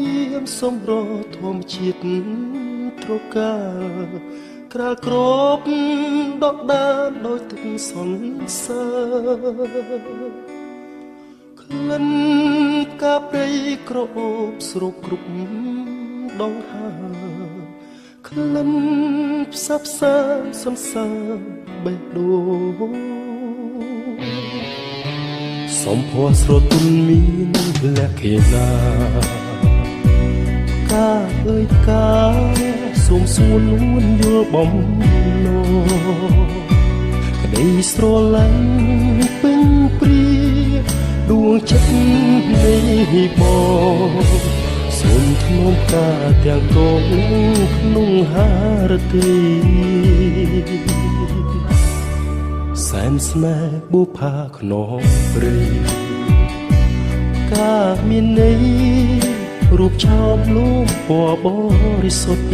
ៀមសំរធម្មជាតិត្រកាក្រាលក្របដកដានដោយទឹកសន្សើរក្លិនផ្កាព្រៃក្រអូបស្រូបគ្រប់ដងហើក្លិនផ្សះផ្សាសន្សើរបេះដូងសំភ័រស្រទន់មានលក្ខណៈកាអើយកាសូមសួរនួនយល់បំណងក្តីស្រឡាញ់ពេញព្រាដួងចិត្តនៃបងសូមធ្នមការទាំងកងក្នុងហារទីសែនស្នេហ៍បុផាខ្នងព្រៃការមានន័យរូបឆោមលូមពណ៌បរិសុទ្ធ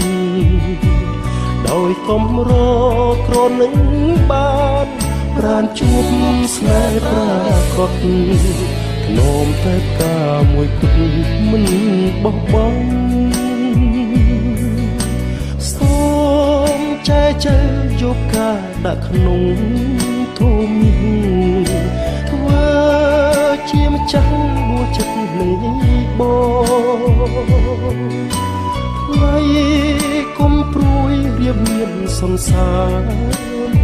ដោយកំរក្រនឹងបានប្រានជួបស្នេហ៍ប្រាកដធ្នមតែការមួយគត់មិនបោះបង់សូមចែកចេញយកការដាក់ក្នុងធំធ្វើជាម្ចាស់ដួលចិត្តនៃបងថ្លៃគុំព្រួយរៀបមានសន្សារ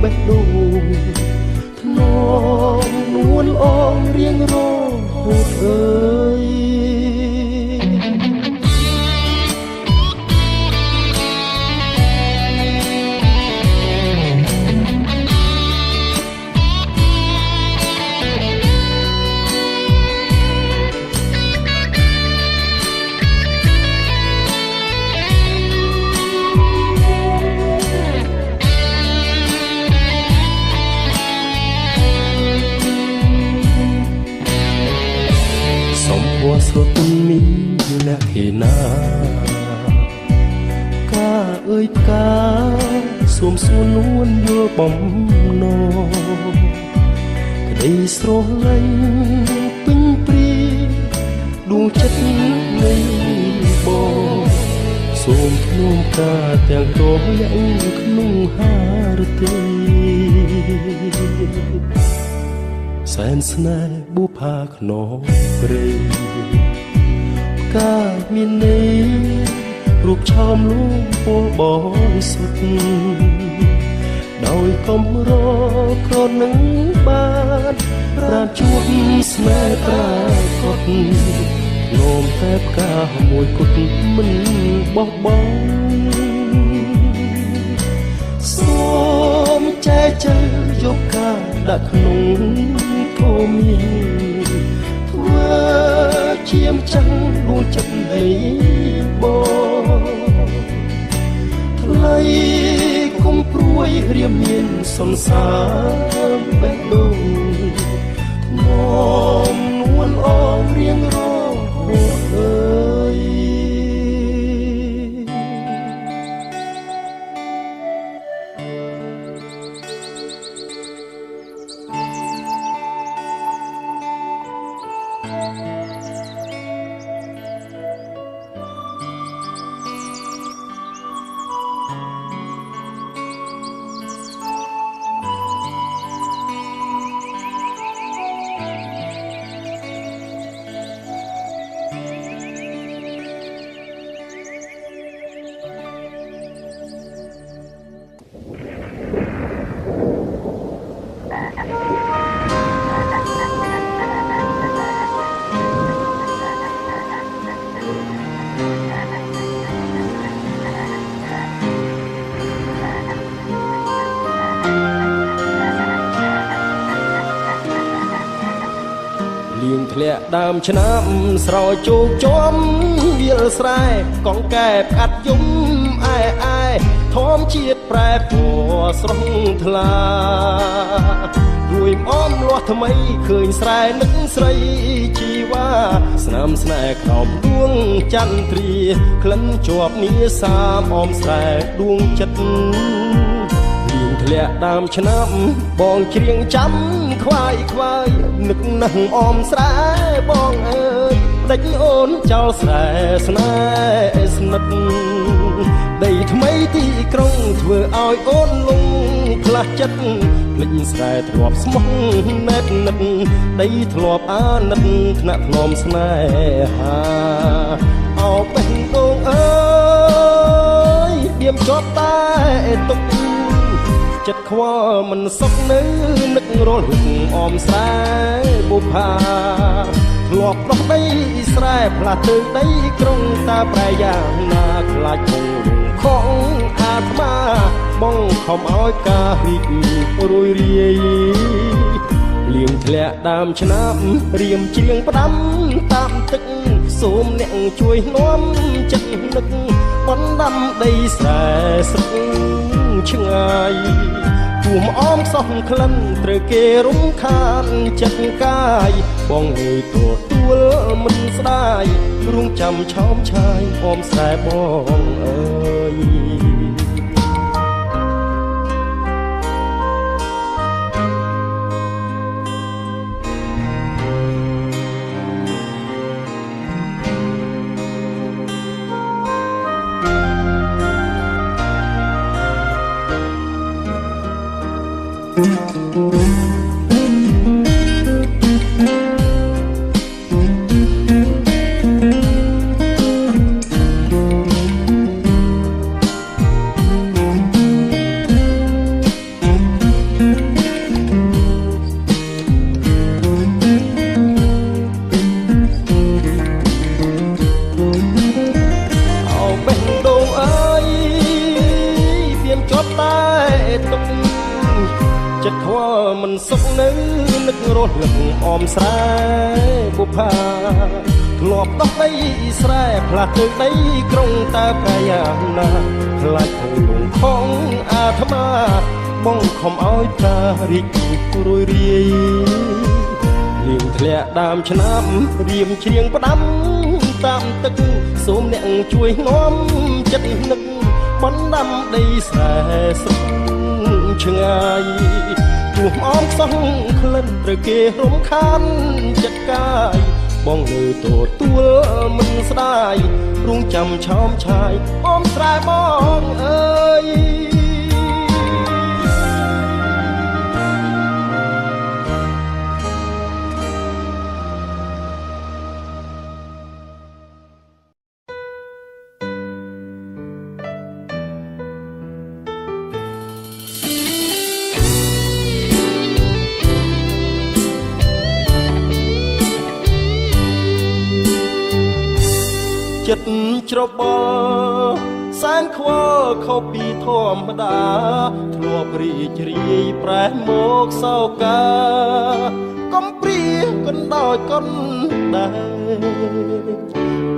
បេះដូងធ្នមនួនអងរៀងរហូតអើយស្រទន់មានលក្ខណៈកាអើយកាសូមសួរនួនយល់បំណងក្តីស្រឡាញ់ពេញព្រាដួងចិត្តនៃបងសូមធ្នមការទាំងកងយ៉ាងក្នុងហារទីសែនស្នេហ៍បុផាខ្នងព្រៃការមានន័យរូបឆោមលូមពណ៌បរិសុទ្ធដោយកំរក្រនឹងបានប្រាជួបស្នេហ៍ប្រាកដនោមតែផ្កាមួយគត់មិនបោះបង់សូមចែកចេញយកការដាក់ក្នុងធំធ្វើជាម្ចាស់ដួងចិត្តនៃបងថ្លៃគុំព្រួយរៀបមានសន្សារបេះដូងធ្នមនួនអងរៀងរហូតអើយធ្លាក់ដើមឆ្នាំស្រោចជោគជុំវាលស្រែកងកែផ្កាត់យំអែធម្មជាតិប្រែពណ៌ស្រស់ថ្លារួយអមលាស់ថ្មីឃើញស្រែនឹកស្រីជីវ៉ាស្នាមស្នេហ៍ក្រោមដួងចន្ទ្រាក្លិនជាប់នីសាមអមស្រែដួងចិត្តធ្លាក់ដើមឆ្នាំបងច្រៀងចាំខ្វាយនឹកនឹងអមស្រែបងអើយ ដេចអូនចោលស្រែស្នេហ៍ស្និទ្ធដីថ្មីទីក្រុងធ្វើឲ្យអូនលងផ្លាស់ចិត្តភ្លេចស្រែធ្លាប់ស្មោះណែតនិតដីធ្លាប់អាណិតថ្នាក់ធ្នមស្នេហាអោបេះដូងអើយដៀមជាប់តែទុកចិត្តខ្វល់មិនសុខនៅនឹករលឹកអមស្រែបុប្ផាធ្លាប់ដោះដីស្រែផ្លាស់ទៅដីក្រុងតាប្រែយ៉ាងណាខ្លាចគង់ខំអាត្មាបងខំឲ្យការរីករួយរាយលៀងធ្លាក់ដើមឆ្នាំរៀមជ្រៀងផ្ដាំតាមទឹកសូមអ្នកជួយនាំចិត្តនឹកបណ្ដាំដីស្រែស្រុកឆ្ងាយជួមអមខ្សោះក្លិនត្រូវគេរំខានចិត្តកាយបងងើយទទួលមិនស្ដាយរួងចាំឆោមឆាយអមស្រែបងអើយចិត្តខ្វល់មិនសុខនៅនឹករលឹកអមស្រែបុប្ផាធ្លាប់ដោះដីស្រែផ្លាស់ទៅដីក្រុងតាប្រែយ៉ាងណាខ្លាចគង់លងខំអាត្មាបងខំឲ្យតារីករួយរាយលៀងធ្លាក់ដើមឆ្នាំរៀមជ្រៀងផ្ដាំតាមទឹកសូមអ្នកជួយនាំចិត្តនឹកបណ្ដាំដីស្រែស្រុកឆ្ងាយជួបអមខ្សោះក្លិនត្រូវគេរំខានចិត្តកាយបងនៅទទួលមិនស្ដាយរួងចាំឆោមឆាយអមស្រែបងអើយចិត្តច្របល់សែនខ្វល់ខុសពីធម្មតាធ្លាប់រីករាយប្រែមកសោកាកំព្រាកណ្ដោយកណ្ដែ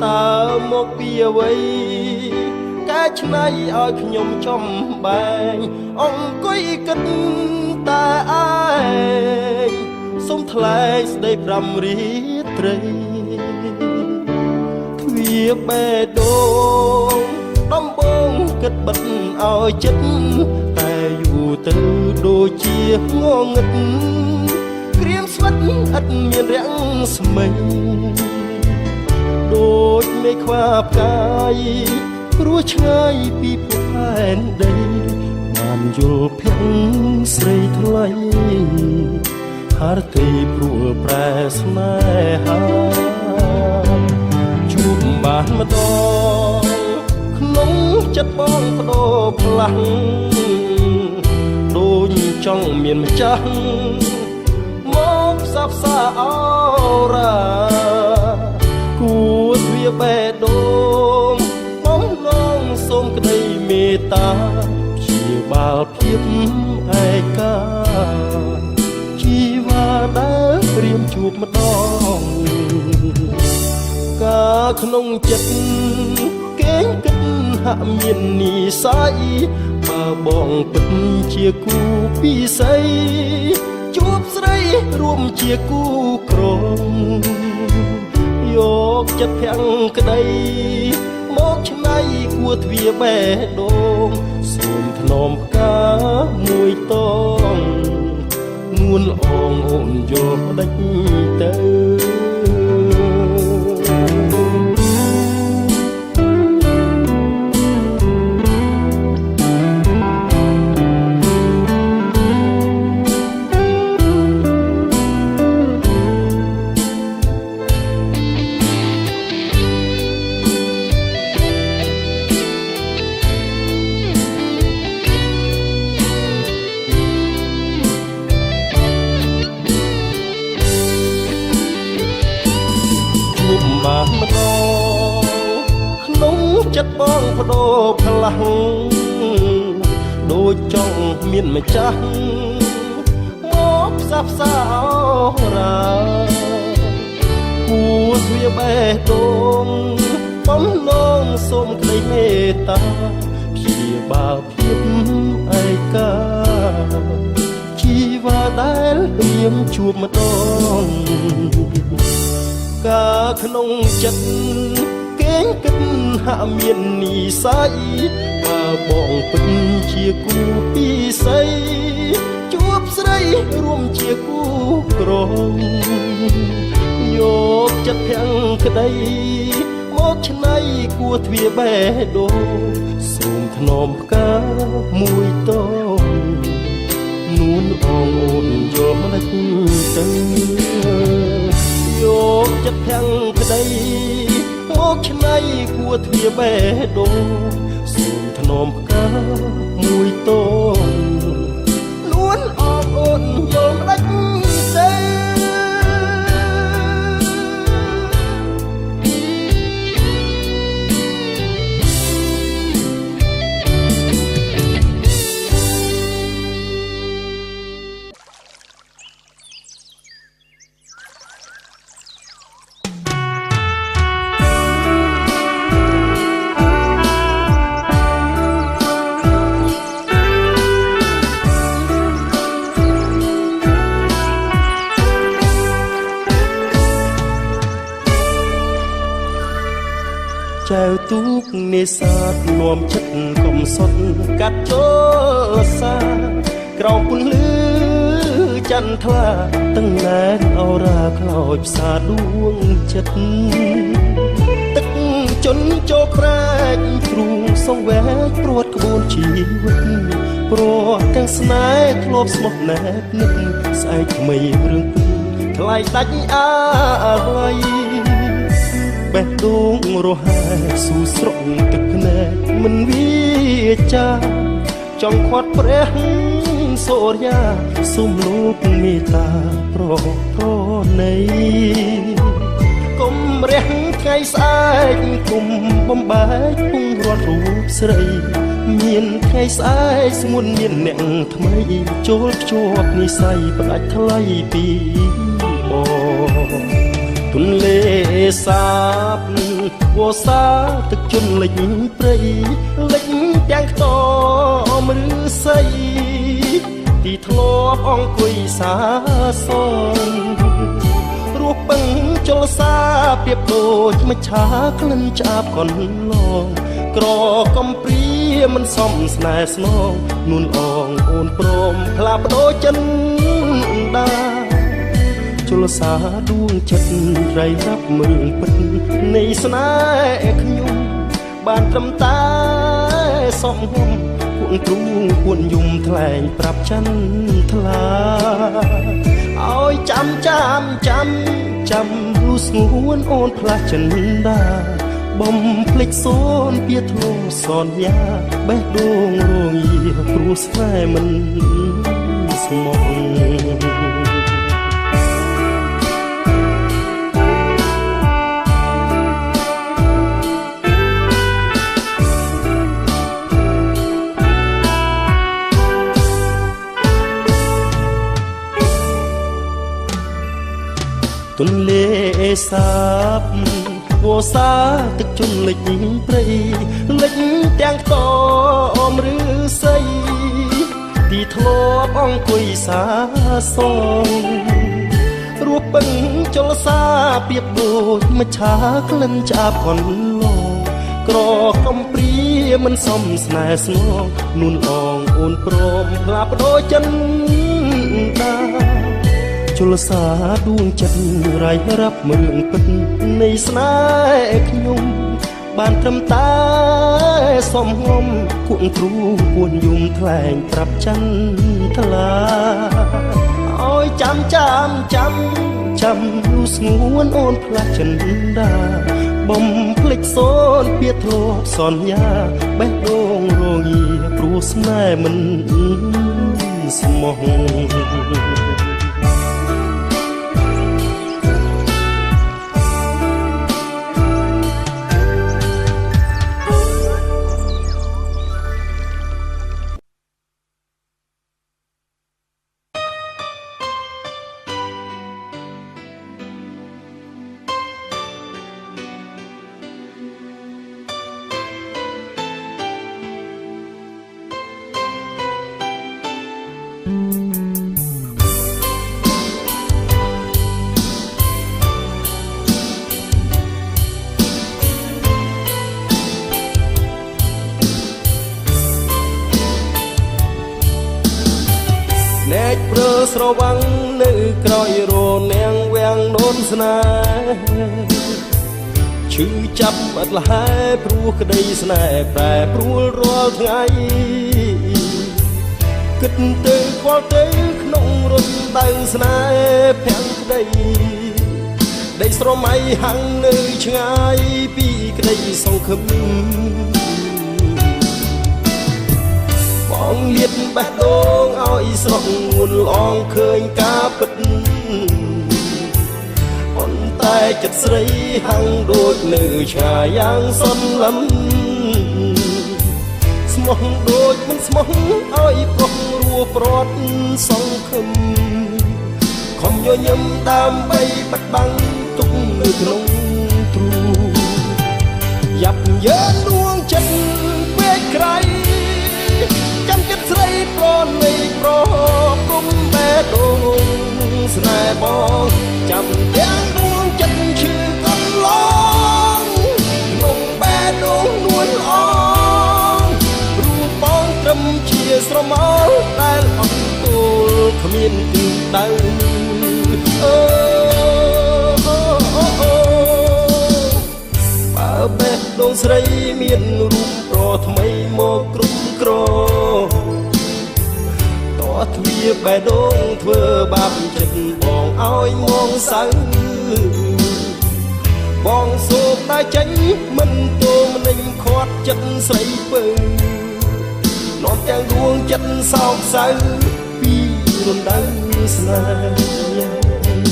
តើមកពីអ្វីកែច្នៃឲ្យខ្ញុំចំបែងអង្គុយគិតតែឯងសុំថ្លែងស្ដីប្រាំរីត្រីវាបេះដូងដំបងគិតបិទឲ្យចិត្តតែយូរទៅដូចជាងងឹតក្រៀមស្វិតឥតមានរាំងស្មិញដូចមេខ្វាផ្កាយព្រោះឆ្ងាយពីភពផែនដីបានយល់ភ័ក្រស្រីថ្លៃហារទីព្រួលប្រែស្នេហាជួបបានម្ដងក្នុងចិត្តបងបដូរផ្លាស់ដូចចង់មានម្ចាស់មកផ្សះផ្សាអរ៉ាគួរទ្វាបេះដូងបងឡងសូមក្តីមេត្តាព្យាបាលភាពឯកាជីវ៉ាដែលព្រាមជួបម្ដងការក្នុងចិត្តគេគិតហាក់មាននិស័យបើបងពិតជាគូពិស័យជួបស្រីរួមជាគូក្រមយកចិត្តភាំងក្តីមកឆ្នៃគួរទ្វាបេះដូងសូមថ្នមផ្កាមួយតងនួនអងអូនយកដេចទៅ ចិត្តបងបដូរផ្លាស់ដូចចង់មានម្ចាស់មកផ្សះផ្សារាគួទ្វាបេះដូងបំណងសូមក្តីមេត្តាព្យាបាលភាពឯកាជីវាដែលមានជួបម្ដងកាក្នុងចិត្តគេងគិតហាក់មាននិស័យបើបងពិតជាគូពិស័យជួបស្រីរួមជាគូក្រងយកចិត្តទាំងក្តីមកឆ្នៃគួទ្វាបេះដូងសូមថ្នមផ្កាមួយតងនួនអងអូនយកមិនទៅយកចិត្តទាំងក្តីមកឆ្នៃគួទ្វាបេះដូងសូមថ្នមផ្កាមួយតងនួនអងអូនយកមិនទៅចៅទូកនេសាទនាំចិត្តកំសត់កាត់ចូលសាក្រោមពន្លឺចន្ទថ្លាទាំងណែនអរាខ្លោចផ្សាដួងចិត្តទឹកជន់ចូលប្រែកទ្រូងសង្វែកព្រួតក្បួនជីវិតព្រោះទាំងស្នេហ៍ធ្លាប់ស្មោះណែតនឹកស្អែកថ្មីរឿងថ្លៃដាច់អាឡ័យបេះដូងរហែស៊ូស្រក់ទឹកភ្នែកមិនវាចាចង់ខាត់ព្រះសូរ្យាសូមលោកមេត្តាប្រណីកុំរះថ្ងៃស្អែកគុំបំបែកពុងរត់រូបស្រីមានថ្ងៃស្អែកស្ងួនមានអ្នកថ្មីចូលភ្ជាប់និស័យផ្ដាច់ថ្លៃពីបងទុនលេសាបវោសាទឹកជន់លិចព្រៃលិចទាំងខ្ទមឬស័យទីធ្លាប់អង្គុយសាសនរស់ពឹងចលសាប្រៀបដូចមច្ឆាក្លិនឆ្អាបកន្លងក្រកំព្រាមិនសមស្នេហ៍ស្នងនួនអងអូនព្រមផ្លាបដូរចិនដាជលសាដួងចិត្តរៃរាប់មើលពិតនៃស្នេហ៍ខ្ញុំបានត្រឹមតែសំហុំពួនទ្រូងពួនយំថ្លែងប្រាប់ច័ន្ទថ្លាឲ្យចាំលុះស្ងួនអូនផ្លាស់ចិនដាបំភ្លេចសូនពៀធ្លោសនយ៉ាបេះដូងរងាព្រោះស្នេហ៍មិនស្មោះទុនលេសាបវោសាទឹកជន់លិចព្រៃលិចទាំងខ្ទមឬស័យទីធ្លាប់អង្គុយសាសងរស់ពឹងចលសាប្រៀបដូចមច្ឆាក្លិនឆ្អាបកន្លងក្រកំព្រាមិនសមស្នេហ៍ស្នងនួនអងអូនព្រមផ្លាបដូរចិនដាជលសាដួងចិត្តរៃរាប់មើលពិតនៃស្នេហ៍ខ្ញុំបានត្រឹមតែសំងំគួនទ្រូងពួនយំថ្លែងប្រាប់ច័ន្ទថ្លាឲ្យចាំលុះស្ងួនអូនផ្លាស់ចិនដាបំភ្លេចសូនពៀធ្លាប់សន្យាបេះដូងរងាព្រោះស្នេហ៍មិនស្មោះ វាំងនៅក្រោយរនាងវាំងនោនស្នេហ៍ឈឺចាប់អត់លហែព្រោះក្តីស្នេហ៍ប្រែប្រួលរាល់ថ្ងៃគិតទៅខ្វល់ទៅក្នុងរន្ធដៅស្នេហ៍ភាំងក្តីដីស្រមៃហាំងនៅឆ្ងាយពីក្តីសង្ឃឹមបងលៀតបេះដូងឲ្យស្រស់ងួនល្អងឃើញការពិតប៉ុន្តែចិត្តស្រីហាំងដូចនៅឆ្ងាយយ៉ាងសន្លឹមស្មោះដូចមិនស្មោះឲ្យប្រុសរួប្រត់សង្ឃឹមខំញញឹមដើម្បីបាត់បង់ទុកនៅក្នុងទ្រូយ៉ាប់យើលួងចិត្តពេកក្រៃចាំចិត្តស្រីប្រណីប្រគុំបេះដូងស្នេហ៍បងចាំទាំងដួងចិត្តឈឺកន្លងក្នុងបេះដូងនួនល្អរូបបងត្រឹមជាស្រមោលដែលអត់ទល់គ្មានទីដៅបើបេះដូងស្រីមានរូបប្រថ្មីមកគ្រប់គ្រងតោះទ្វាបេះដូងធ្វើបាបចិត្តបងឲ្យមងសៅបងសូមតែចេញមិនទូមនិញខាត់ចិត្តស្រីពើនាំទាំងដួងចិត្តសោកសៅពីរំដៅស្នេហ៍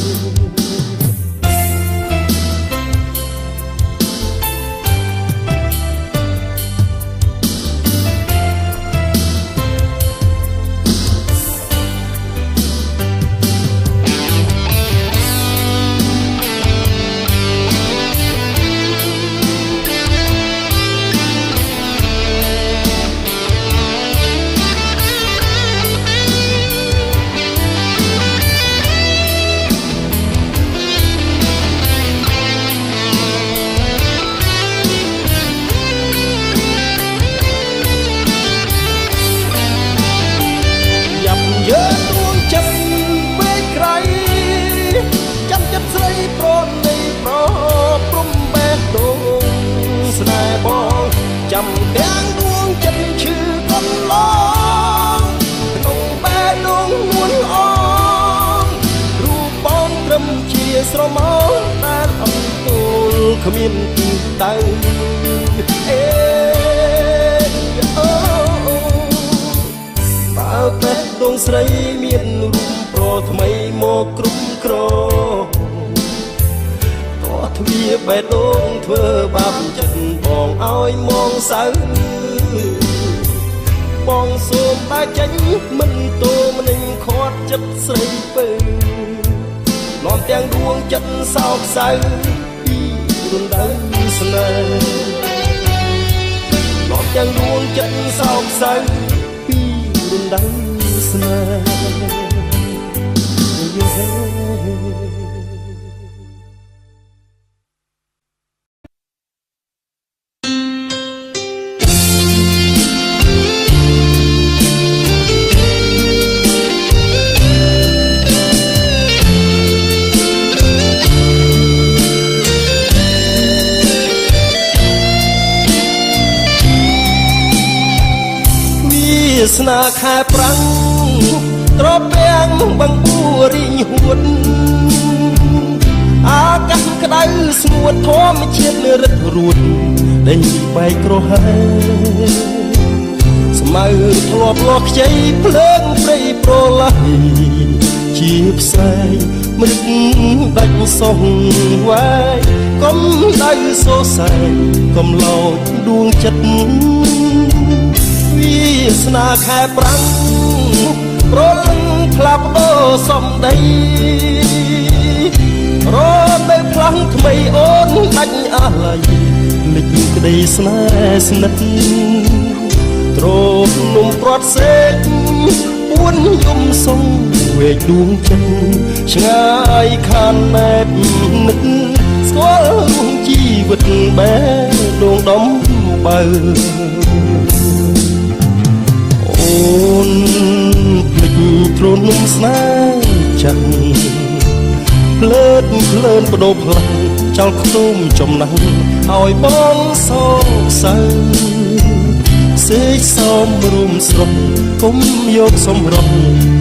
ចាំទាំងដួងចិត្តឈឺកន្លងក្នុងបេះដូងនួនល្អរូបបងត្រឹមជាស្រមោលដែលអត់ទល់គ្មានទីដៅបើបេះដូងស្រីមានរូបប្រថ្មីមកគ្រប់គ្រងទ្វាបេះដូងធ្វើបាបចិត្តបងឲ្យមងសៅបងសូមតែចេញមិនទូមនិញខាត់ចិត្តស្រីពើនាំទាំងដួងចិត្តសោកសៅពីរំដៅស្នេហ៍នាំទាំងដួងចិត្តសោកសៅពីរំដៅស្នេហ៍ស្នាខែប្រាំងត្រពាំងបង្អួររីងហួតអាកាសក្តៅស្ងួតធម្មជាតិរឹតរួតដេញបែកក្រហើស្មៅធ្លាប់លាស់ខ្ចីភ្លើងព្រៃប្រឡាយជាផ្សែងមឹកដាច់សោះវាយកុំដៅសោសែងកុំឡោចដួងចិត្តវាស្នាខែប្រាំងប្រលឹងផ្លាប់ដោសំដីរនៅផ្លាំងថ្មីអូនដាច់អាឡ័យលិចក្តីស្នេហ៍ស្និទ្ធទ្រនំព្រាត់សេកពួនយំសុំវេកដួងចិត្តឆ្ងាយខានណែបនឹកស្គាល់រួមជីវិតបែដងដំបើអូនភ្លេចទ្រនំស្នេហ៍ ចាំភ្លើតភ្លើនបដូរផ្លាំងចោលខ្ទុំចំណាំងឲ្យបងសោកសៅសេកសមរួមស្រុកគុំយកសម្រស់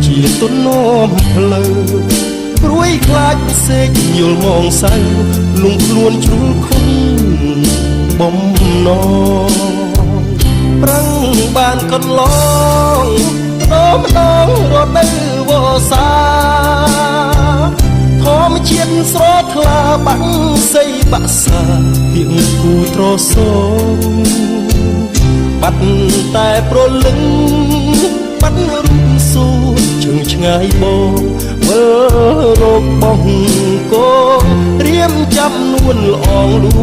ជាទុននោមផ្លូវព្រួយខ្លាចសេកយល់មងសៅលងខ្លួនជ្រុលខុំបំណងប្រាំងបានកន្លងម្ដងរដូវវស្សាធម្មជាតិស្រស់ថ្លាបាក់សីបាក់សាពីងគូត្រសងបាត់តែប្រលឹងបាត់រូបសួរជើងឆ្ងាយបងមើលរកបងកូនរៀមចាំនួនល្អងលូ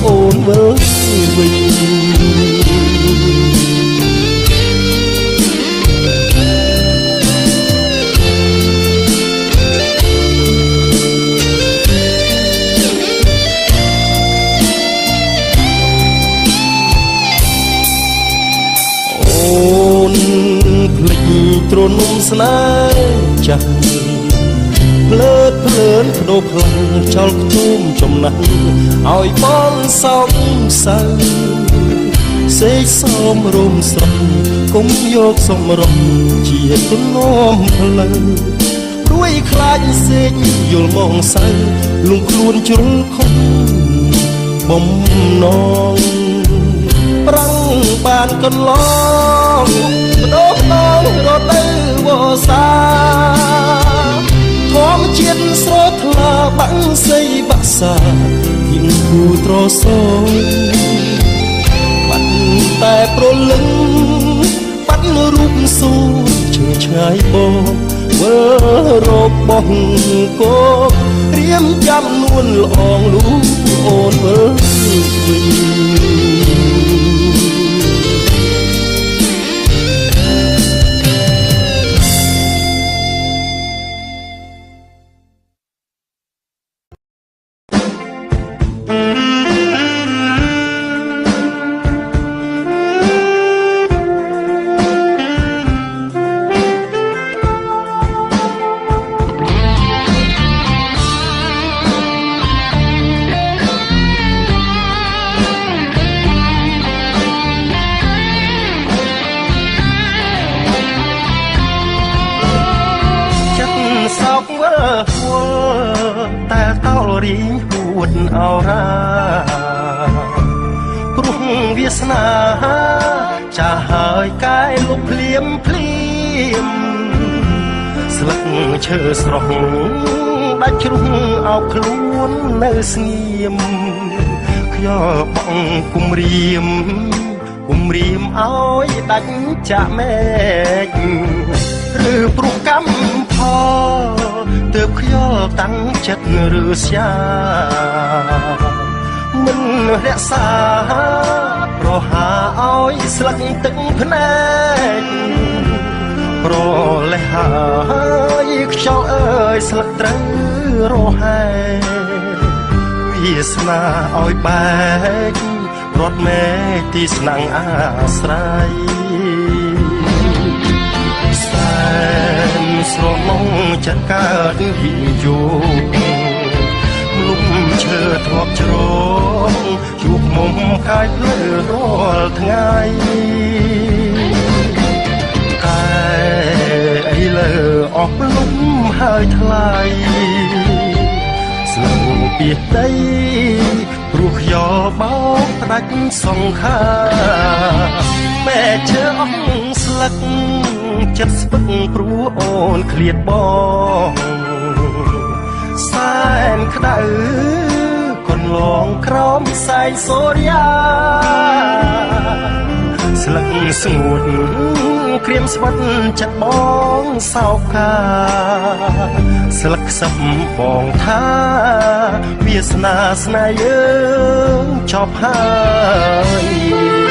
អូនមើលវិញទ្រនំស្នេហ៍ចាស់ភ្លើតភ្លើនបដូរផ្លាំងចោលខ្ទុំចំណាំងឲ្យបងសោកសៅសេកសមរំស្រស់គុំយកសម្រស់ជាទុននោមផ្លូវព្រួយខ្លាចសេកយល់មងសៅលងខ្លួនជ្រុលខំបំណងប្រាំងបានកន្លងម្ដងរដូវវស្សាធម្មជាតិស្រស់ថ្លាបាក់សីបាក់សាគៀងគូត្រសងបាត់តែប្រលឹងបាត់រូបសួរជើងឆ្ងាយបងមើលរកបងកូនរៀមចាំនួនល្អងលូអូនមើលវិញតែតោលរីងហួតអោរាព្រោះវាសនាចាស់ហើយកែលុបភ្លៀមភ្លៀមស្លឹកឈើស្រស់ដាច់ជ្រុះអោបខ្លួននៅស្ងៀមខ្យល់បងគុំរៀមឲ្យដាច់ចាក់មេឃឬព្រោះកម្មផលទើបខ្យល់តាំងចិត្តឬស្យាមិនរក្សាប្រហាឲ្យស្លឹកទឹកភ្នែកប្រលេះហើយខ្យល់អើយស្លឹកត្រូវរហែវាសនាឲ្យបែករត់មេទីស្នាំងអាស្រ័យសែនស្រមងចិត្តកើតវិយោលុំឈើធ្លាប់ជ្រងជួបមុំកាយភ្លឺរាល់ថ្ងៃតែអីលើអស់លំហើយថ្លៃស្លឹកពីដីព្រោះខ្យល់បោកផ្ដាច់សង្ខារមែឈើអស់ស្លឹកចិត្តស្ពឹកព្រោះអូនឃ្លាតបងសែនក្តៅកន្លងក្រោមផ្សែងសូរ្យាស្លឹកស្ងួតក្រៀមស្វិតចិត្តបងសោកកាស្លឹកខ្សឹបបងថាវាសនាស្នេហ៍យើងចប់ហើយ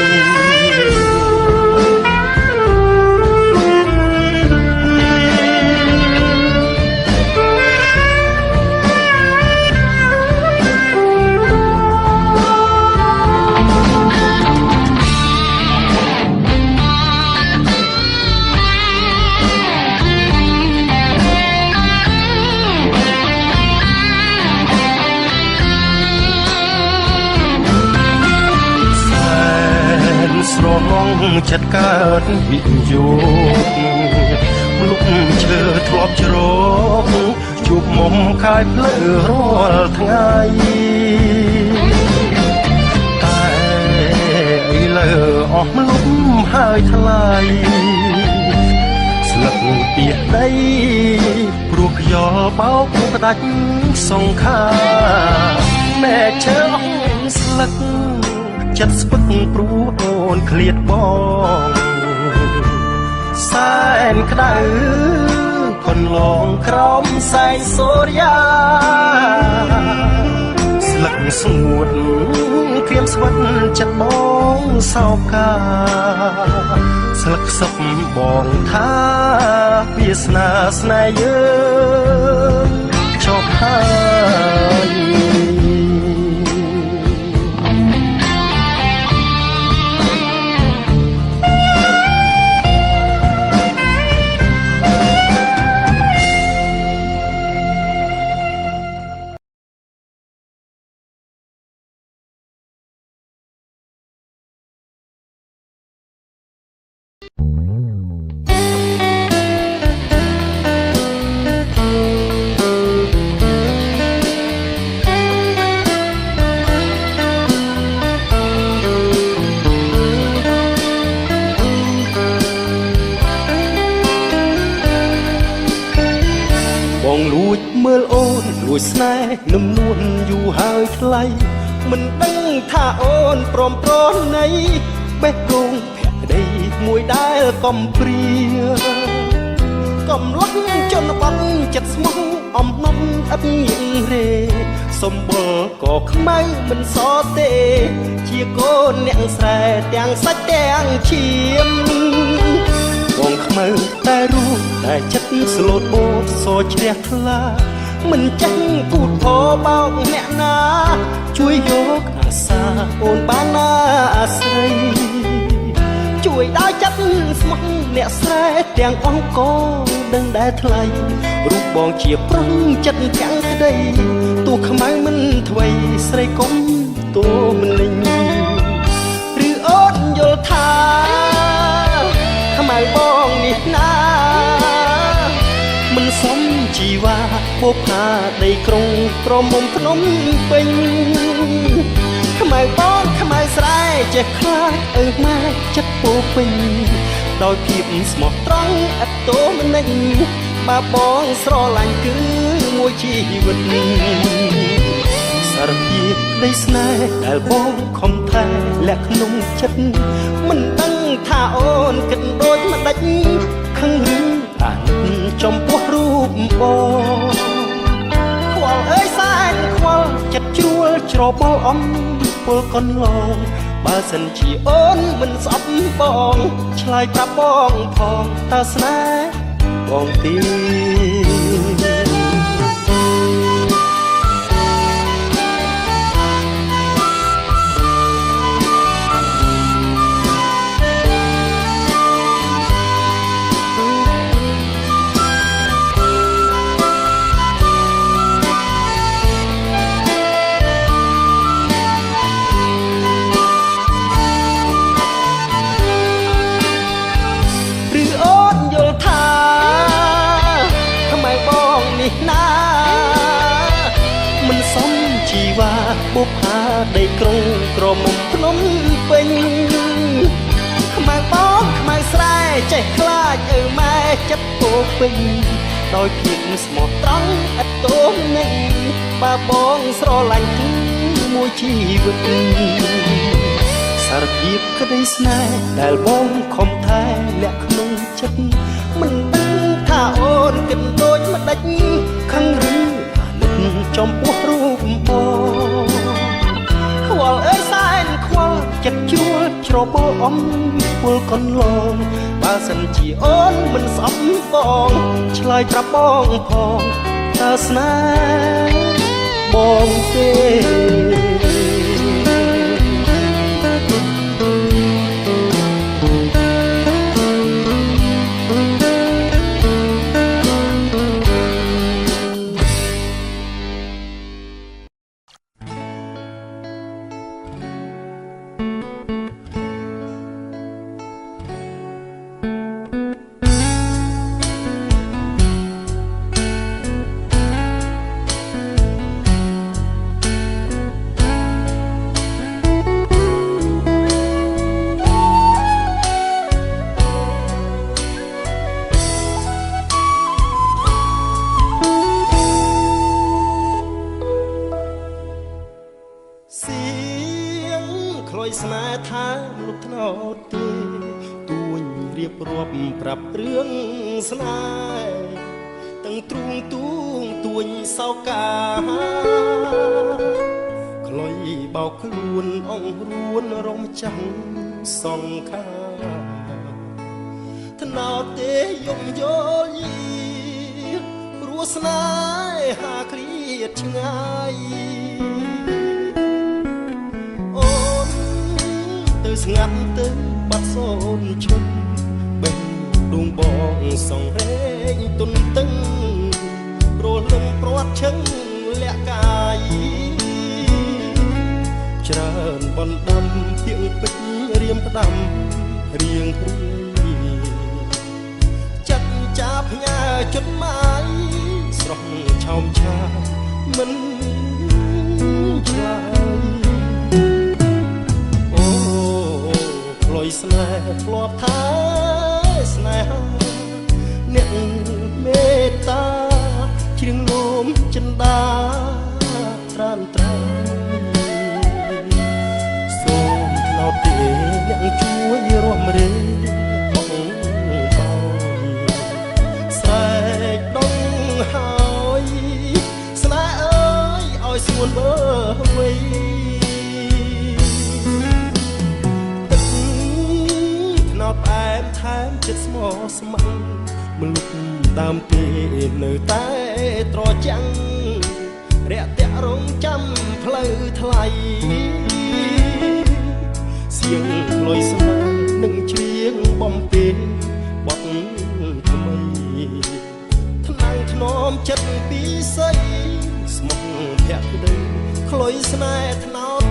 ចិត្តកើតវិញយោគលុកឈើធ្លាប់ជ្រកជួបមុំខាយភ្លឺរាល់ថ្ងៃតែឥឡូវអស់លុបហើយថ្លៃស្លឹកពីដីព្រោះខ្យល់បោកផ្ដាច់សង្ខារែកឈើអស់ស្លឹកចិត្តស្ពឹកព្រោះអូនឃ្លាតបងសែនក្តៅកន្លងក្រោមសែងសូរ្យាស្លឹកស្ងួតក្លៀមស្វិតចិត្តបងសោកកាស្លឹកសឹកបងថាវាសនាស្នេហ៍យើងចប់ហើយស្នេហ៍លំនួនយូរហើយថ្លៃមិនដឹងថាអូនព្រមប្រណីបេះដូងភក្តីមួយដែលកំព្រាកំឡុងជនបទចិត្តស្មោះអំណុំឥតញៀងរេសម្បុរក៏ខ្មៅមិនសទេជាកូនអ្នកស្រែទាំងសាច់ទាំងឈាមបងខ្មៅតែរូបតែចិត្តស្លូតបោកសជ្រះថ្លាមិនចេះគូតផបោកអ្នកណាជួយយកអាសាអូនបានណាអាស្រ័យជួយដល់ចិត្តស្មោះអ្នកស្រែទាំងអង្គដឹងដែលថ្លៃរូបបងជាប្រុងចិត្តទាំងក្តីទោះខ្មៅមិនថ្វីស្រីកុំទោមិនលេងឬអូនយល់ថាខ្មៅបងនេះណាមិនសមជីវ៉ាបុផាដីក្រុងក្រមុំភ្នំពេញខ្មៅបងខ្មៅស្រែចេះខ្លាចម៉ែចិត្តពោពេញដោយភាពស្មោះត្រង់ឥតទោមនិញបើបងស្រឡាញ់គឺមួយជីវិតសារភាពនៃស្នេហ៍ដែលបងខំថែលាក់ក្នុងចិត្តមិនដឹងថាអូនគិតដូចម្ដេចខឹងអាណិតចំពោះរូបបងខ្វល់អើយសែនខ្វល់ចិត្តជ្រួលច្របល់អំពលកន្លងបើសិនជាអូនមិនស្អប់បងឆ្លើយប្រាប់បងផងតើស្នេហ៍បងទីបុផាដីក្រុងក្រមុំភ្នំពេញខ្មៅបងខ្មៅស្រែចេះខ្លាចម៉ែចិត្តពោពេញដោយភាពស្មោះត្រង់ឥតទោមនិញបើបងស្រឡាញ់គឺមួយជីវិតសារភាពក្តីស្នេហ៍ដែលបងខំថែលាក់ក្នុងចិត្តមិនដឹងថាអូនគិតដូចម្ដេចខឹងឬអាណិតចំពោះរូបបងខ្វល់អើយសែនខ្វល់ចិត្តជួលច្របល់អំពលកន្លងបើសិនជាអូនមិនស្អប់បងឆ្លើយប្រាប់បងផងតើស្នេហ៍បងទេ យស្នេហ៍ថាលុបថ្នោតទេទួញរៀបរាប់ប្រាប់រឿងស្នេហ៍ទាំងទ្រូងទួងទួញសោកាខ្លុយបោកខ្លួនអងរួនរំចាំងសង្ខាថ្នោតទេយំយល់យីព្រោះស្នេហាគ្រៀតឆ្ងាយអូនទៅស្ងាត់ទៅបាត់សូនឈុំបេះដួងបងសងរែងទុនតឹងព្រោះលំព្រាត់ឈឹងលាក់កាយច្រើនបណ្ដំទៀងពេជ្ររៀមផ្ដាំរៀងព្រាយចាត់ចាប់ផ្ញើចុតម៉ាយស្រស់ឆោមឆាមិនឆ្លើយអូផ្លុយស្នេហ៍ធ្លាប់ថាស្នេហាអ្នកមេត្តាជ្រៀងនោមចិន្តាត្រានត្រាសូមថ្នោតទេអ្នកជួយរួមរេបងបោស្រែកដងហើយស្នេហ៍អើយឲ្យស្ងួនមើលវិញថ្នោតផ្អែមថែមចិត្តស្មោះស្ម័គ្រមលុបដើមទេនៅតែត្រចាំងរាក់ទាក់រងចាំផ្លូវថ្លៃសៀងលុយស្មានឹងជ្រៀងបំពេញបត់ថ្មីថ្នាំងធ្នមចិត្តពីស័យស្មោះភក្តីខ្លុយស្នេហ៍ថ្នោត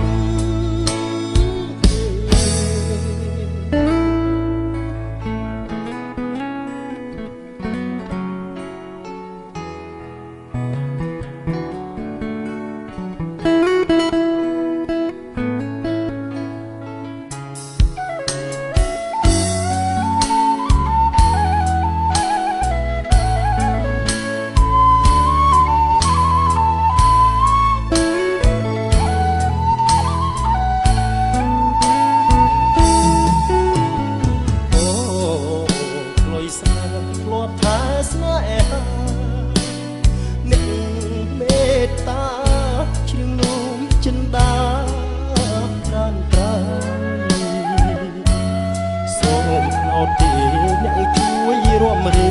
រួមរេ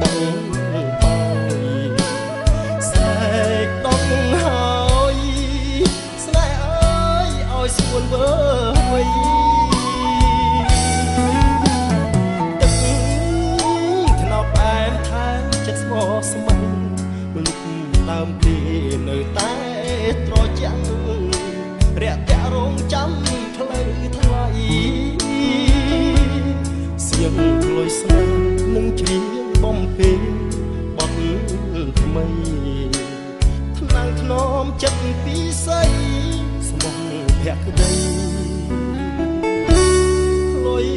បងបោយស្រែកដងហើយស្នេហ៍អើយឲ្យស្ងួនវើវិញទឹកថ្នោតផ្អែមថែមចិត្តស្មោះស្ម័គ្រមលុបដើមទេនៅតែត្រចាំងរាក់ទាក់រងចាំផ្លូវថ្លៃសៀងក្លុយស្នេហ៍នឹងជ្រៀងបំពេញបត់ថ្មីថ្នាំងធ្នមចិត្តពីស័យស្មោះភក្តីលុយ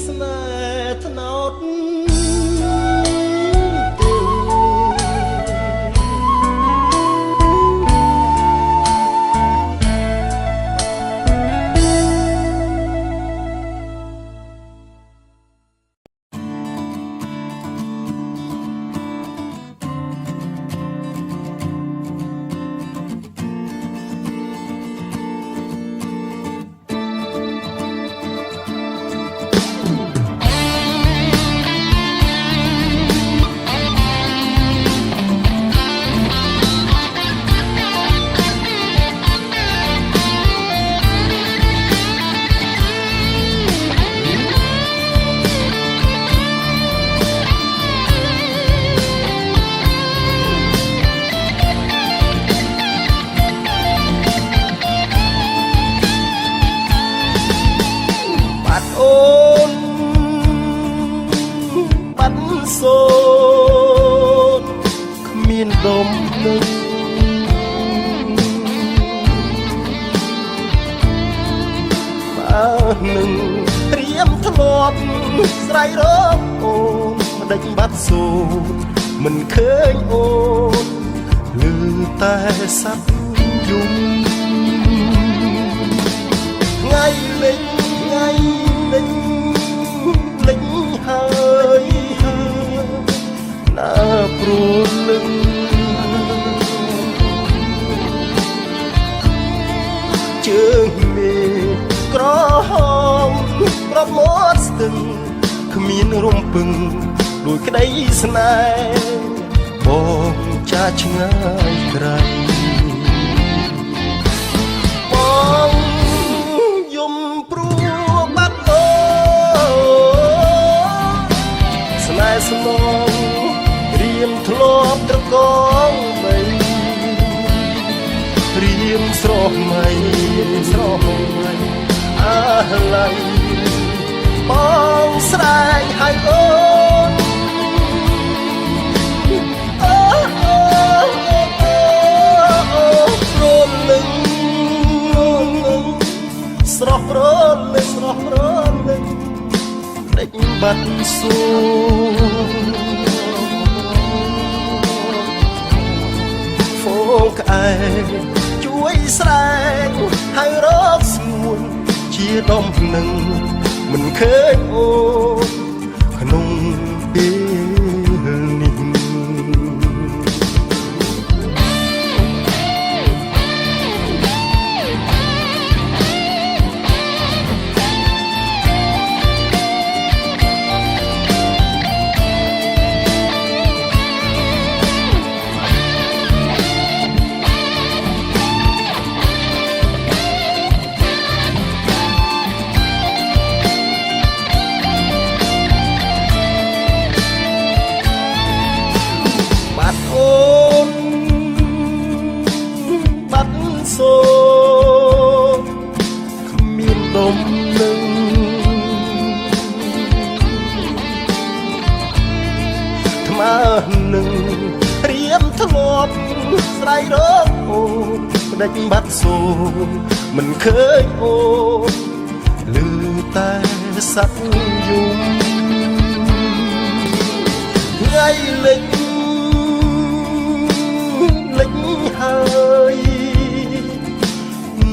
ស្នេហ៍ថ្នោតសូនគ្មានដុំនឹងបើនឹងត្រៀមធ្លាប់ស្រ័យរកអូនម្ដេចបាត់សូនមិនឃើញអូនឮតែសັບយំ ថ្ងៃលេងថ្ងៃលេងលេងហើយណាព្រោះលឹងជើងមេក្រហមប្រមត់ស្ទឹងគ្មានរំពឹងដោយក្តីស្នេហ៍បងចាឆ្ងាយក្រៃបងយំព្រោះបាត់អូស្នេហ៍ស្នងរៀមធ្លាប់ត្រកងបីរៀមស្រស់មៃអាឡ័យបងស្រែកហើយអូនស្រស់ប្រលឹងដេញបាត់សួរហ្វូក្អែជួយស្រែកហើយរកស្ងួនជាដុំនឹងមិនឃើញអូនក្នុងពេលនេះសូគ្មានដុំនឹងថ្មើនឹងរៀមធ្លាប់ស្រ័យរកអូនផ្ដេចបាត់សូមិនឃើញអូនលឺតែសັດយំថ្ងៃលេចហើយ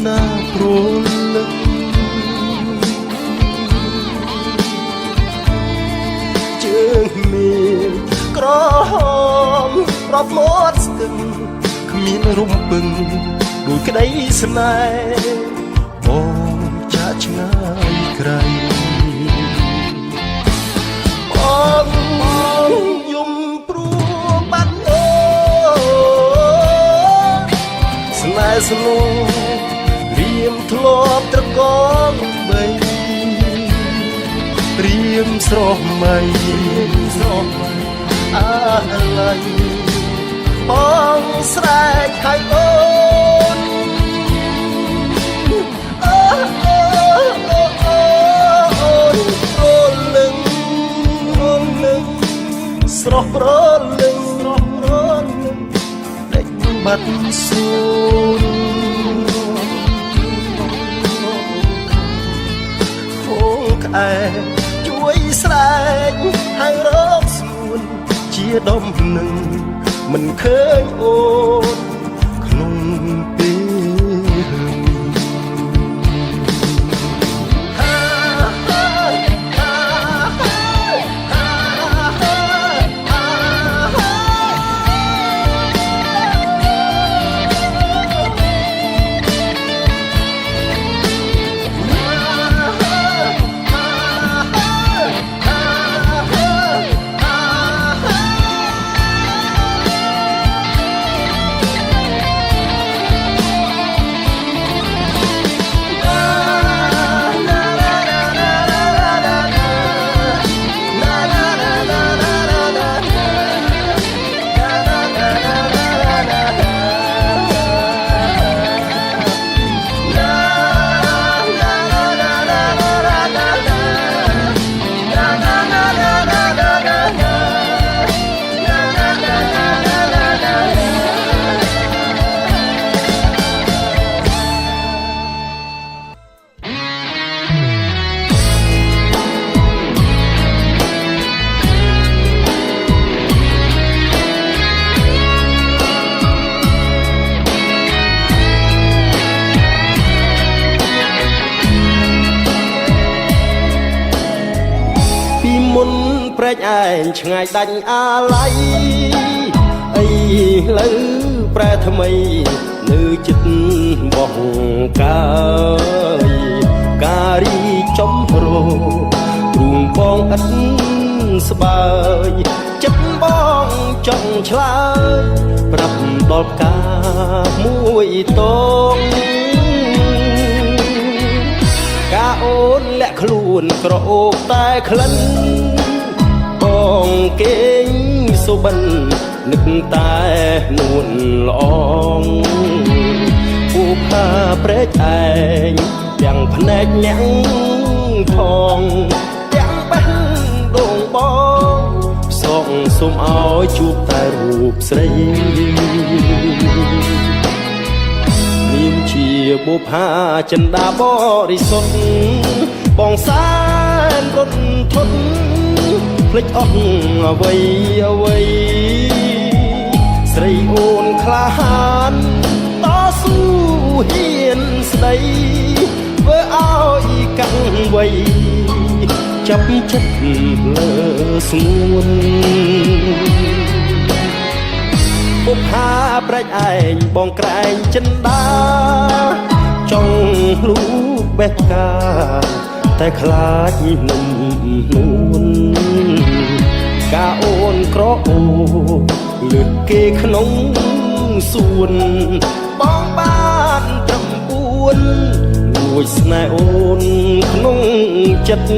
ណាព្រលឹងជើងមានក្រហមប្រប់មាត់ស្ទឹងគ្មានរំពឹងដោយក្តីស្នេហ៍បងចាឆ្ងាយក្រៃបងយំព្រោះបាត់អូស្នេហ៍ស្នូរៀមធ្លាប់ត្រកងបីរៀមស្រស់មៃអាឡ័យបងស្រែកហើយអូនស្រស់ប្រលឹងដេញបាត់សួនហ្វូក្អែជួយស្រែកហើយរកស្ងួនជាដុំនឹងមិនឃើញអូនក្នុងពេល ព្រែកឯងឆ្ងាយដាច់អាឡ័យអីលើប្រែថ្មីនៅចិត្តបងកាយការីចំរោរូងបងឥតស្បើយចិត្តបងចង់ឆ្លើយប្រាប់ដល់ការមួយតងការអូនលាក់ខ្លួនក្រអូបតែក្លិនបងគេងសុបិននឹកតែនួនល្អងពូផាព្រែកឯងទាំងភ្នែកញាំងផងទាំងបេះដូងបងសងសុំឲ្យជួបតែរូបស្រីនាមជាបុប្ផាចិន្តាបរិសុទ្ធបងសែនរត់ធន់ភ្លេចអស់អ្វីអ្វីស្រីអូនក្លាហានតស៊ូហ៊ានស្ដីធ្វើឲ្យកាំងវៃចាប់ចិត្តលើស្ងួនបុប្ផាប្រែកឯងបងក្រែងចិន្តាចង់លូកបេះកាតែខ្លាចនំនួនការអូនក្រអូលឺគេក្នុងសួនបងបានត្រឹម4លួចស្នេហ៍អូនក្នុងចិត្ត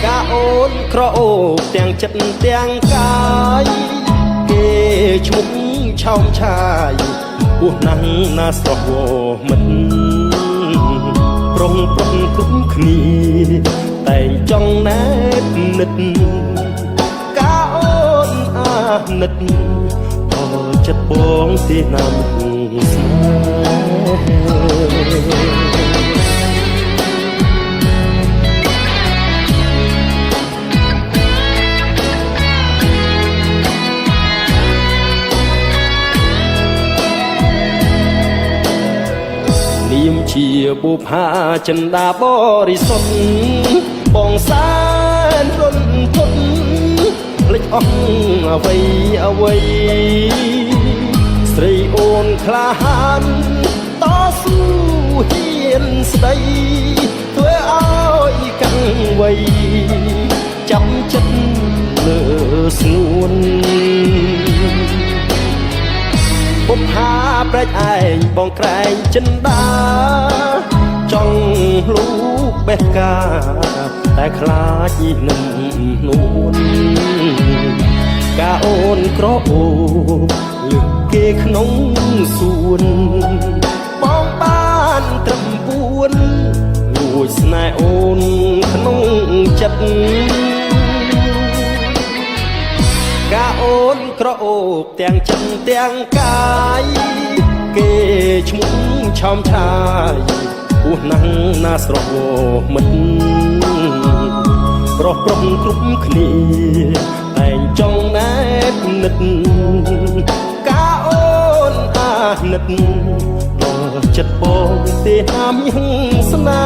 ការអូនក្រអូបទាំងចិត្តទាំងកាយគេឈ្មោះឆោមឆាយពោះណាំងណាស្រស់វមិនប្រុងប្រំគុំគ្នាតែងចង់ណែបនិតការអូនអាណិតអរចិត្តបងទេណាំស្នេហ៍នាមជាបុប្ផាចិន្តាបរិសុទ្ធបងសែនរត់ធន់ភ្លេចអស់អ្វីអ្វីស្រីអូនក្លាហានតស៊ូហ៊ានស្ដីធ្វើឲ្យកាំងវៃចាំចិត្តលើស្ងួនបុប្ផាប្រែកឯងបងក្រែងចិន្តាចង់លូកបេះកាតែខ្លាចនឹងនួនការអូនក្រអូបលឹកគេក្នុងសួនបងបានត្រឹម4លួចស្នេហ៍អូនក្នុងចិត្តការអូនក្រអូបទាំងចិត្តទាំងកាយគេឈ្មោះឆោមឆាយពោះណាំងណាស្រស់មិនប្រុសប្រុងគ្រប់គ្នាតែងចង់ណែបនិតការអូនអាណិតដល់ចិត្តបងទេហាមយ៉ាងស្នេ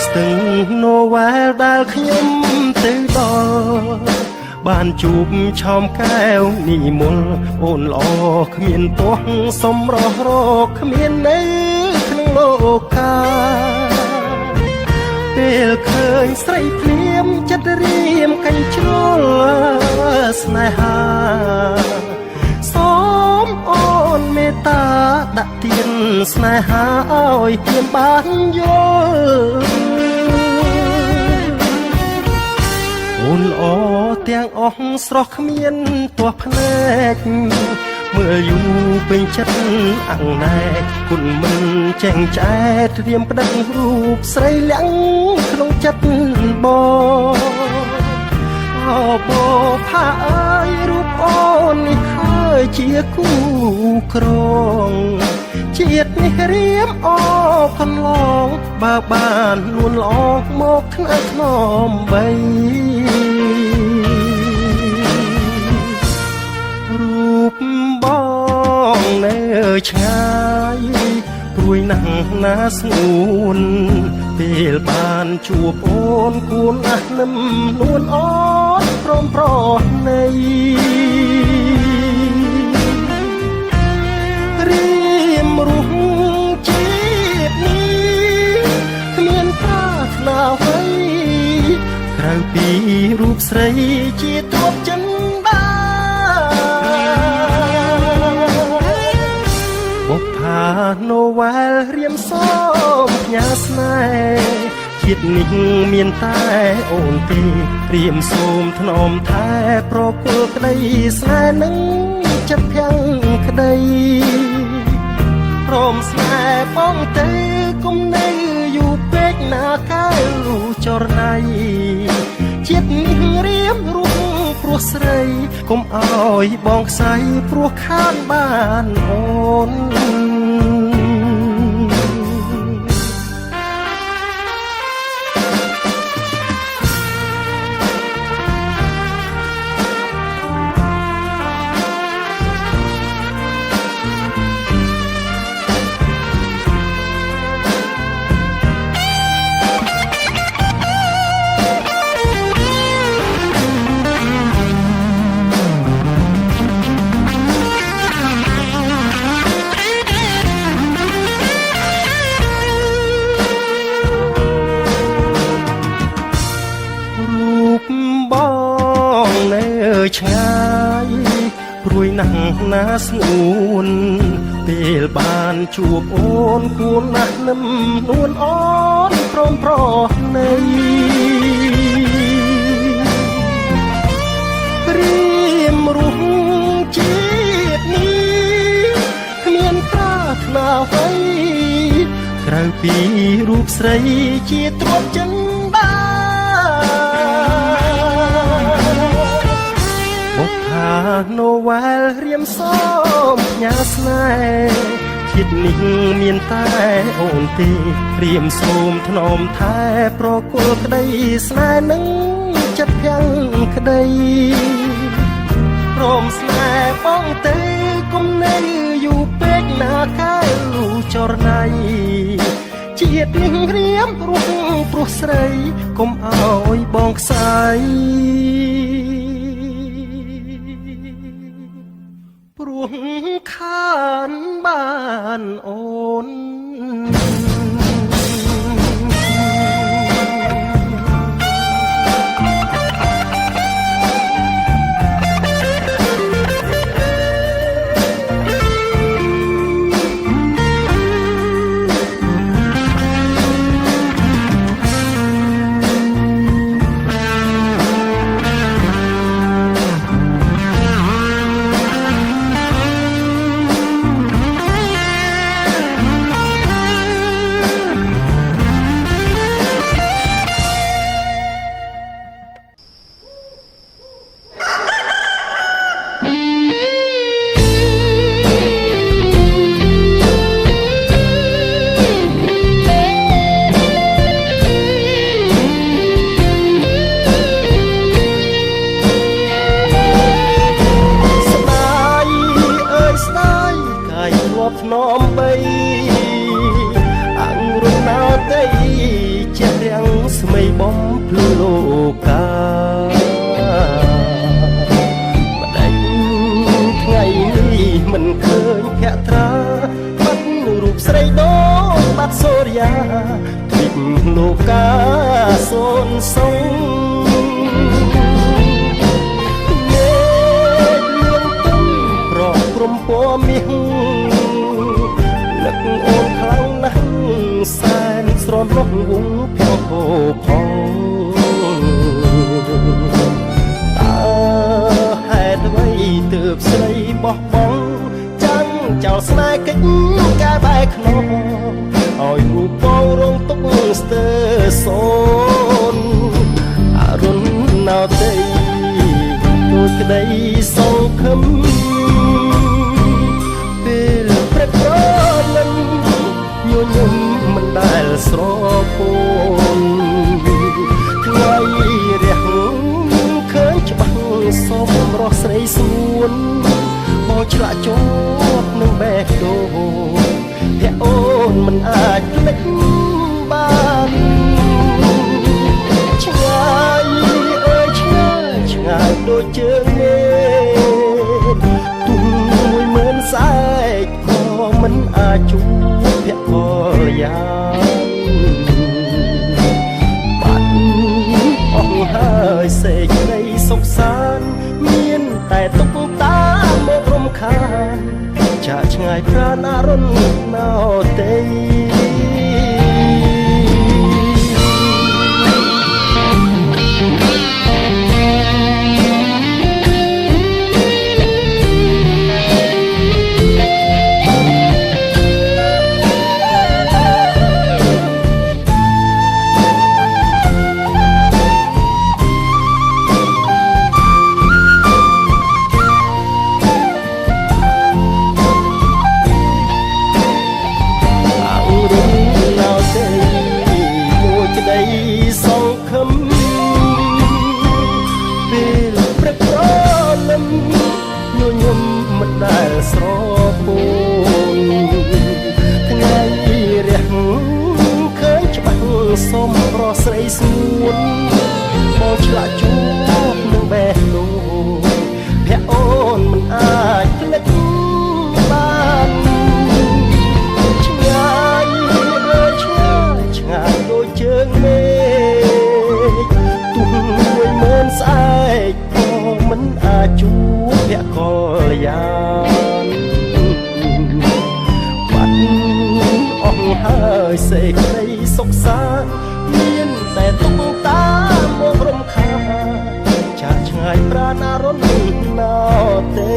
ស្ទឹងនោវែលដែលខ្ញុំទៅដល់បានជួបឆោមកែវនិមលអូនល្អគ្មានទាស់សម្រស់រកគ្មាននៅក្នុងលោកកាពេលឃើញស្រីភ្លាមចិត្តរៀមកាញ់ជ្រុលស្នេហាសូមអូនមេត្តាដាក់ទៀនស្នេហាឲ្យហ៊ានបានយល់ អូនល្អទាំងអស់ស្រស់គ្មានទាស់ភ្នែកមើលយូរពេញចិត្តអាំងណែកគុណមិនចេញឆ្អែតត្រៀមផ្ដិតរូបស្រីលាំងក្នុងចិត្តបងអូបផាអើយរូបអូននេះហើយជាគូក្រងជាតិនេះរៀមអកន្លងបើបានលួនល្អមកថ្នាក់ថ្នមបីរូបបងនៅឆ្ងាយព្រួយណាស់ណាស្ងួនពេលបានជួបអូនគួនណាស់នឹមនួនអត់ព្រមប្រណីរៀមរុះជាតិនេះគ្មានប្រាថ្នាអ្វីក្រៅពីរូបស្រីជាទ្រព្យចិន្តាបុប្ផាណូវែលរៀមសូមផ្ញើស្នេហ៍ជាតិនេះមានតែអូនទេរៀមសូមថ្នមថែប្រគល់ក្តីស្នេហ៍នឹងចិត្តភាំងក្តីព្រមស្នេហ៍បងទៅគុំនៅយូរពេកណាកែវចរណៃជាតិនេះរៀមរុះព្រោះស្រីគុំអោយបងខ្សែព្រោះខានបានអូនឆ្ងាយព្រួយណាស់ណាស្ងួនពេលបានជួបអូនគួនណាស់នឹមនួនអត់ព្រមប្រណីរៀមរុះជាតិនេះគ្មានប្រាថ្នាអ្វីក្រៅពីរូបស្រីជាទ្រព្យចិន្តាបុប្ផាណូវែលរៀមសូមផ្ញើស្នេហ៍ជាតិនេះមានតែអូនទេរៀមសូមថ្នមថែប្រគល់ក្តីស្នេហ៍នឹងចិត្តភាំងក្តីព្រមស្នេហ៍បងទៅគុំនៅយូរពេកណាកែវចរណៃជាតិនេះរៀមរុះព្រោះស្រីគុំអោយបងខ្សែព្រោះខានបានអូនធ្នមបីអង្គរុណៅតីជារាំងស្មីបំភ្លឺលោកាម្ដេចថ្ងៃនេះមិនឃើញភក្ត្រាបាត់រូបស្រីដូចបាត់សូរិយាទ្វីបលោកាសូនសុងព្រមពណ៌មាសនឹកអូនខ្លាំងណាស់សែនស្រស់លុះវងភពផង ចោលស្នេហ៍កិច្ចកែបែកខ្នងឲ្យរូបបងរងទុកស្ទើរសូនអរុណណោទេទូចក្តីសង្ឃឹមពេលព្រឹកព្រលឹមញញឹមមិនដែលស្រពោនថ្ងៃរះឃើញច្បាស់សមរស់ស្រីសួនមកឆ្លាក់ជាប់នឹងបេះដូងភ័ក្រអូនមិនអាចភ្លេចបានឆ្ងាយអើយឆ្ងាយឆ្ងាយដូចជើងមេទុំ10000សែកក៏មិនអាចជួបភ័ក្រកល្យាបាត់អស់ហើយសេចក្តីសុខសាន្តមានតែទុកតាមករំខានចាក់ឆ្ងាយប្រាណអរុណណោទេស្រពោនថ្ងៃរះឃើញច្បាស់សមរស់ស្រីសួនមកឆ្លាក់ជួបនឹងបេះដូងភ័ក្រអូនមិនអាចភ្លេចបានឆ្ងាយអើយឆ្ងាយឆ្ងាយដូចជើងមេឃទុំ10000ស្អែកក៏មិនអាចជួបភ័ក្រកល្យាហើយសេចក្តីសុខសាន្តមានតែទុកតាមករំខានចាស់ឆ្ងាយប្រាណអរុណណោទេ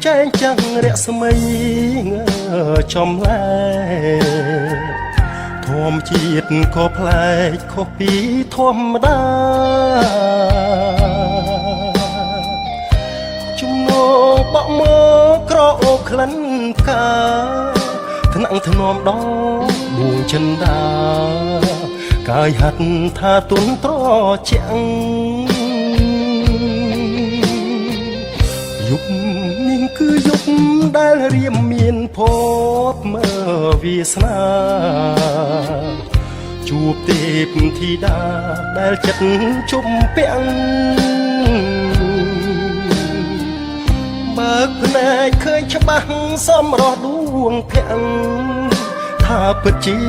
ចែងចាំងរស្មីចំលែធម្មជាតិក៏ប្លែកខុសពីធម្មតាជំនងបក់មកក្រអូបក្លិនផ្កាថ្នាក់ធ្នមដងដួងចិនដាកាយហាត់ថាទុនត្រជាក់យុគនេះគឺយុគដែលរៀមមានភពមើវាសនាជួបទេពធីតាដែលចិត្តជុំពាំងបើកភ្នែកឃើញច្បាស់សំរស់ដួងភាំងថាពិតជា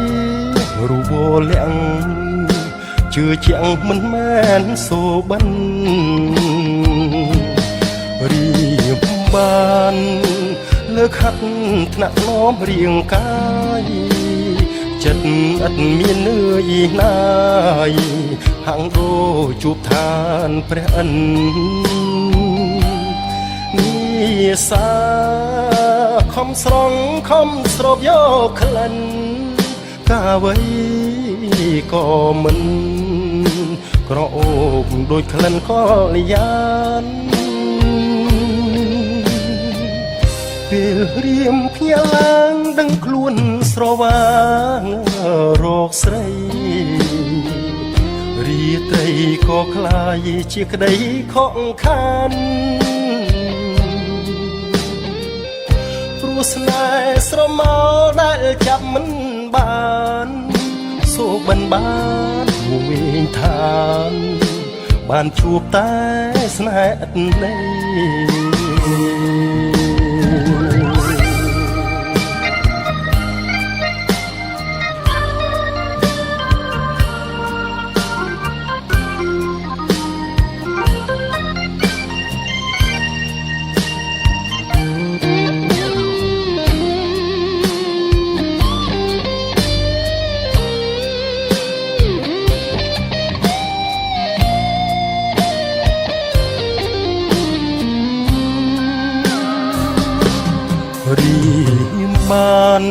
រូបលៀងជឿជាក់មិនមែនសូបិនរៀបបានលើកហាត់ថ្នាក់ធ្នមរាងកាយចិត្តឥតមាននឿយណាយហាំងដូរជួបឋានព្រះអិននីសាខ ំស្រងខំស្រូបយកក្លិនកាអ្វីក៏មិនក្រអូបដូចក្លិនកលយានពេលរៀមភ្ញាឡើងដឹងខ្លួនស្រវាងរកស្រីរីត្រីក៏คล้ายជាក្តីខកខានព្រោះស្នេហ៍ស្រមោលដែលចាប់មិនបានសូបិនបានវិញឋានបានជួបតែស្នេហ៍ឥតន័យរៀមបាន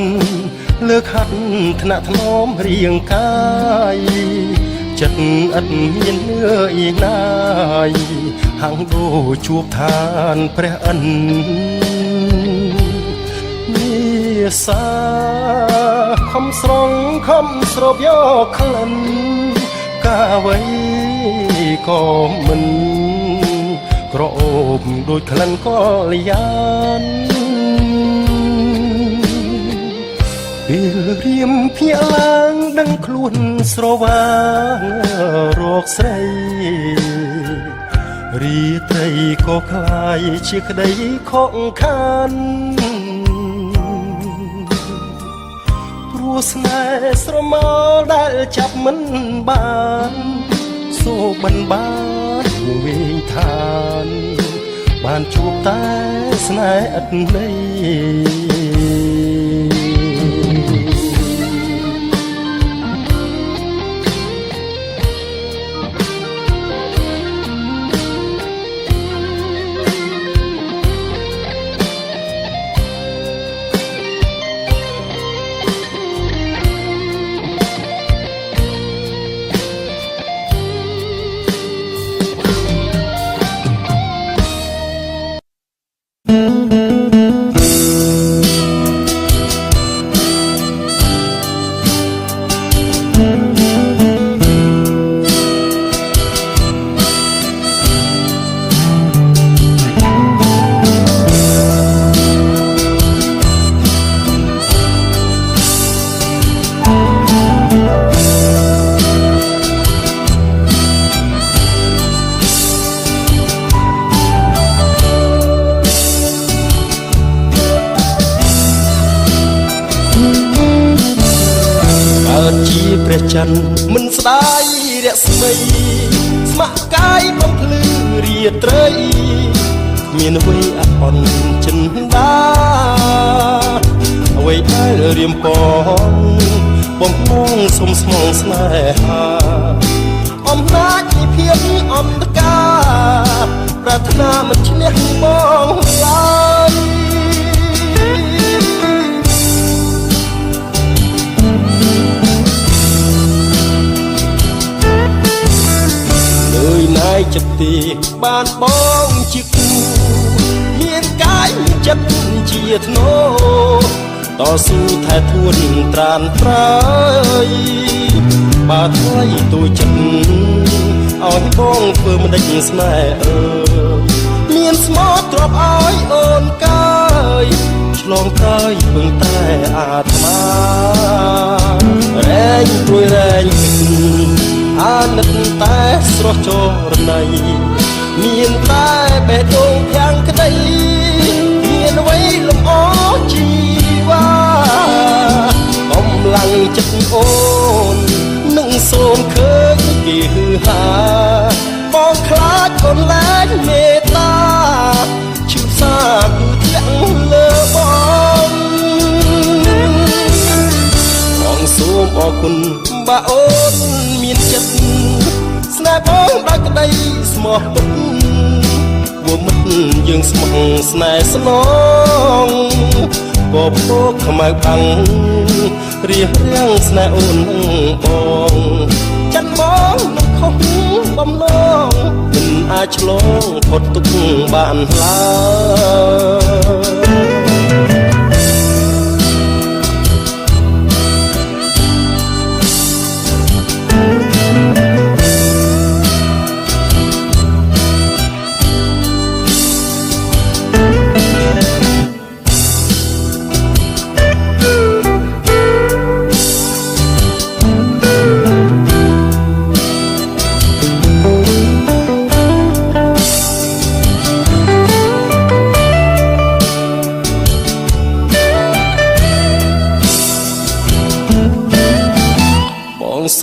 លើកហាត់ថ្នាក់ថ្នមរាងកាយចិត្តឥតមាននឿយណាយហាំងដូរជួបឋានព្រះអិនមានសាខំស្រងខំស្រូបយកក្លិនកាអ្វីក៏មិនក្រអូបដូចក្លិនកលយានពេលរៀមភ្ញាក់ឡើងដឹងខ្លួនស្រវាងរកស្រីរីត្រីក៏คล้ายជាក្តីខកខានព្រោះស្នេហ៍ស្រមោលដែលចាប់មិនបានសូបិនបានវិញឋានបានជួបតែស្នេហ៍ឥតន័យជាព្រះច័ន្ទមិនស្ដាយរស្មីស្ម័គ្រកាយបំភ្លឺរាត្រីមានអ្វីអត់អន់ចិនដាអ្វីដែលរៀមពងបំងសុំស្មងស្នេហាអំណាចនៃភាពអន្តការប្រាថ្នាមិនឈ្នះបងឡើយណាយចិត្តទីបានបងជាគូមានកាយចិត្តជាធ្នោតស៊ូថែធួនត្រានត្រើយបើថ្លៃទូចិត្តឲ្យបងធ្វើមិនដេចស្នេហ៍អើយមានស្មោះទ្របឲ្យអូនកាយឆ្លងកាយពឹងតែអាត្មារែងព្រួយរែងអាណិតតែស្រស់ចរណៃមានតែបេះដូងភាំងក្តីមានអ្វីលំអជីវ៉ាកំឡាំងចិត្តអូននឹងសូមឃើញគេហឺហាបងខ្លាចអូនលែងមេត្តាឈឺសាគឺធ្លាក់លើបងសូមអរគុណបើអូនមានចិត្តស្នេហ៍បងដោយក្តីស្មោះទុកវមិត្តយើងស្មោះស្នេហ៍ស្នង ក៏ភោគខ្មៅបាំងរៀបរៀងស្នេហ៍អូនបងចិនបងមិនខុសបំណងមិនអាចឆ្លងផុតទុកបានឡើយ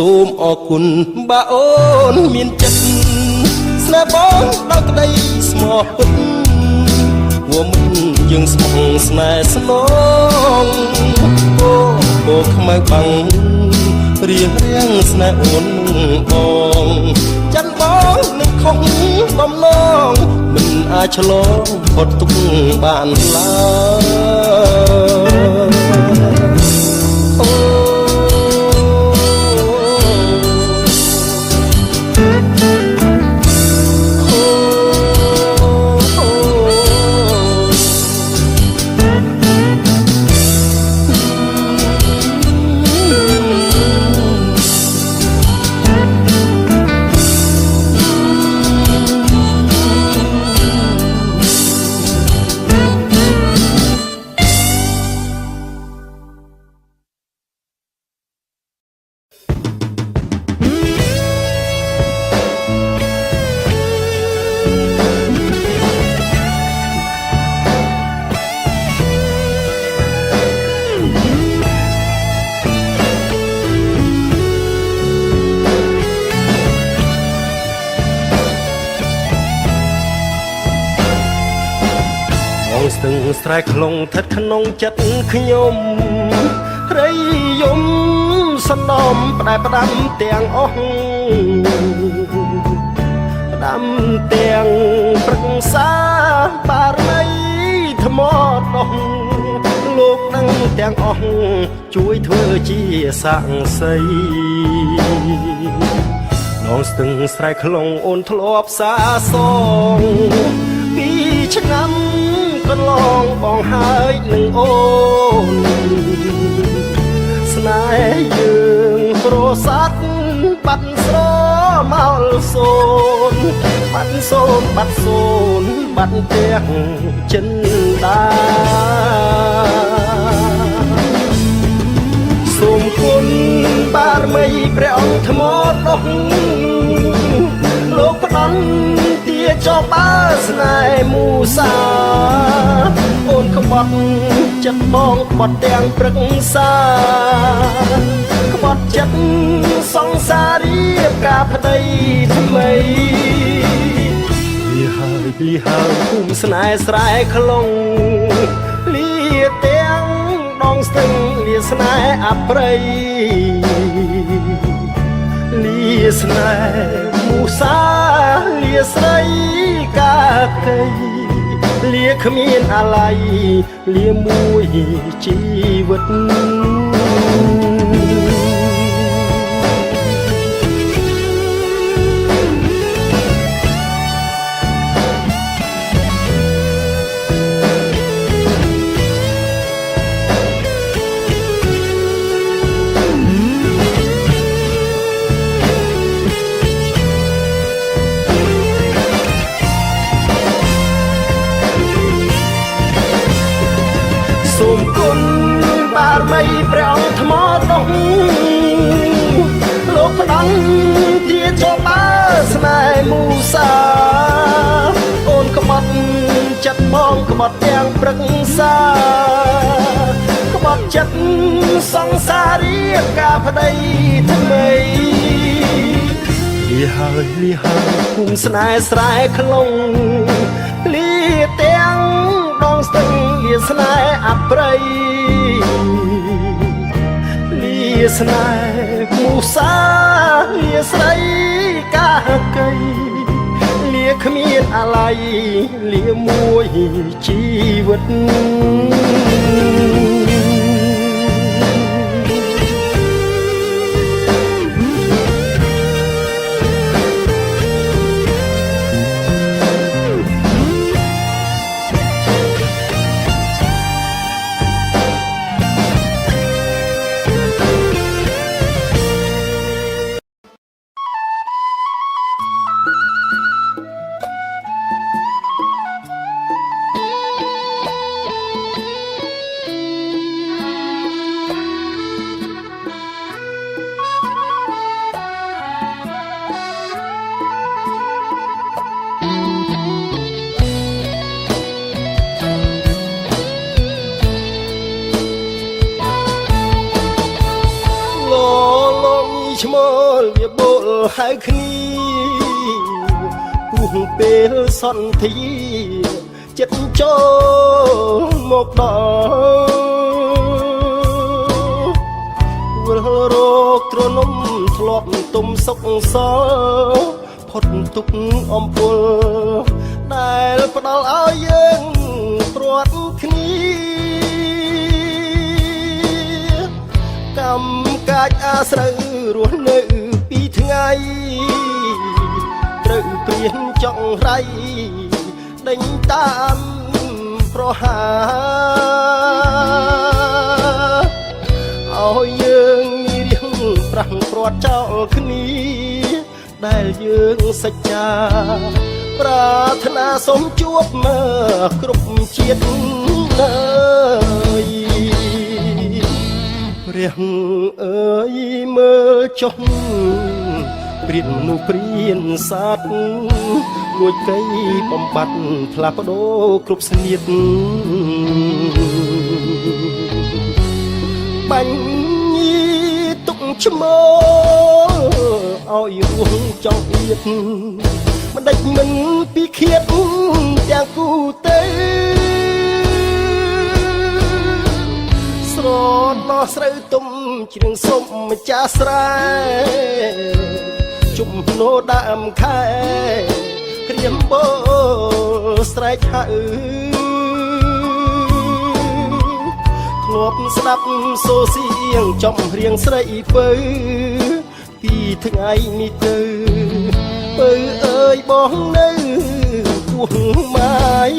សូមអរគុណបើអូនមានចិត្តស្នេហ៍បងដល់ក្តីស្មោះពិតព្រោះមិនយើងស្មោះស្នេហ៍ស្នងអូខ្មៅបាំងរៀបរៀងស្នេហ៍អូនបងចិនបងនឹងខុសបំណងមិនអាចឆ្លងផុតទុកបានឡើយស្ទឹងស្រែខ្លងស្ថិតក្នុងចិត្តខ្ញុំរីយំសន្នំផ្ដែផ្ដាំទាំងអស់ផ្ដាំទាំងព្រឹក្សាបារមីថ្មដោះលោកនឹងទាំងអស់ជួយធ្វើជាសាក់សីនងស្ទឹងស្រែខ្លងអូនធ្លាប់សាសងពីឆ្នាំកន្លងបងហើយនឹងអូនស្នេហ៍យើងប្រសាទបាត់ស្រមោលសូនបាត់សូនបាត់សូនបាត់ទាំងចិនដាសូមគុណបារមីព្រះអង្គថ្មដុសលោកផ្ដន់ទាចោបើស្នេហ៍មូសាអូនក្បត់ចិត្តបងក្បត់ទាំងព្រឹក្សាក្បត់ចិត្តសង្សាររៀបការប្តីថ្មីលីហើយភូមិស្នេហ៍ស្រែខ្លងលាទាំងដងស្ទឹងលាស្នេហ៍អប្រិយលាស្នេហ៍មូសាលាស្រីកាកៃលាគ្មានអាល័យលាមួយជីវិតសូមគុណបារមីព្រះអង្គថ្មដុសលោកផ្ដន់ទាចោបើស្នេហ៍មូសាអូនក្បត់ចិត្តបងក្បត់ទាំងព្រឹក្សាក្បត់ចិត្តសង្សាររៀបការប្តីថ្មីលីហើយភូមិស្នេហ៍ស្រែខ្លងលាទាំងដងស្ទឹងលាស្នេហ៍អប្រិយលាស្នេហ៍មូសាលាស្រីកាកៃលាគ្មានអាល័យលាមួយជីវិត ឈ្មោលវាបូលហៅគ្នាពុះពេលសន្ធាចិត្តចូលមកដល់វិលរកទ្រនំធ្លាប់ទុំសុកសល់ផុតទុកអំពើដែលផ្ដល់ឲ្យយើងព្រាត់គ្នាកម្មកាចអាស្រូវរស់នៅពីថ្ងៃត្រូវព្រៀនចង់រៃដេញតាមប្រហាឲ្យយើងរៀងប្រាំងព្រាត់ចោលគ្នាដែលយើងសច្ចាប្រាថ្នាសូមជួបមើលគ្រប់ជាតិនៅព្រះអើយមើលចុះព្រាននោះព្រានសាទលួចកៃបំបត្តិផ្លាស់ប្ដូរគ្រប់ស្នៀតបាញ់ញីទុកឈ្មោលឲ្យរស់ចង់អៀតមិនដេចមិនពីឃាតទាំងគូទេស្រោតដោះស្រូវទុំជ្រៀងសុំម្ចាស់ស្រែជុំណូដើមខែក្រៀមបោស្រែកហៅធ្លាប់ស្ដាប់សូរសៀងចំរៀងស្រីពៅពីថ្ងៃនេះទៅពៅអើយបងនៅពោះម៉ាយ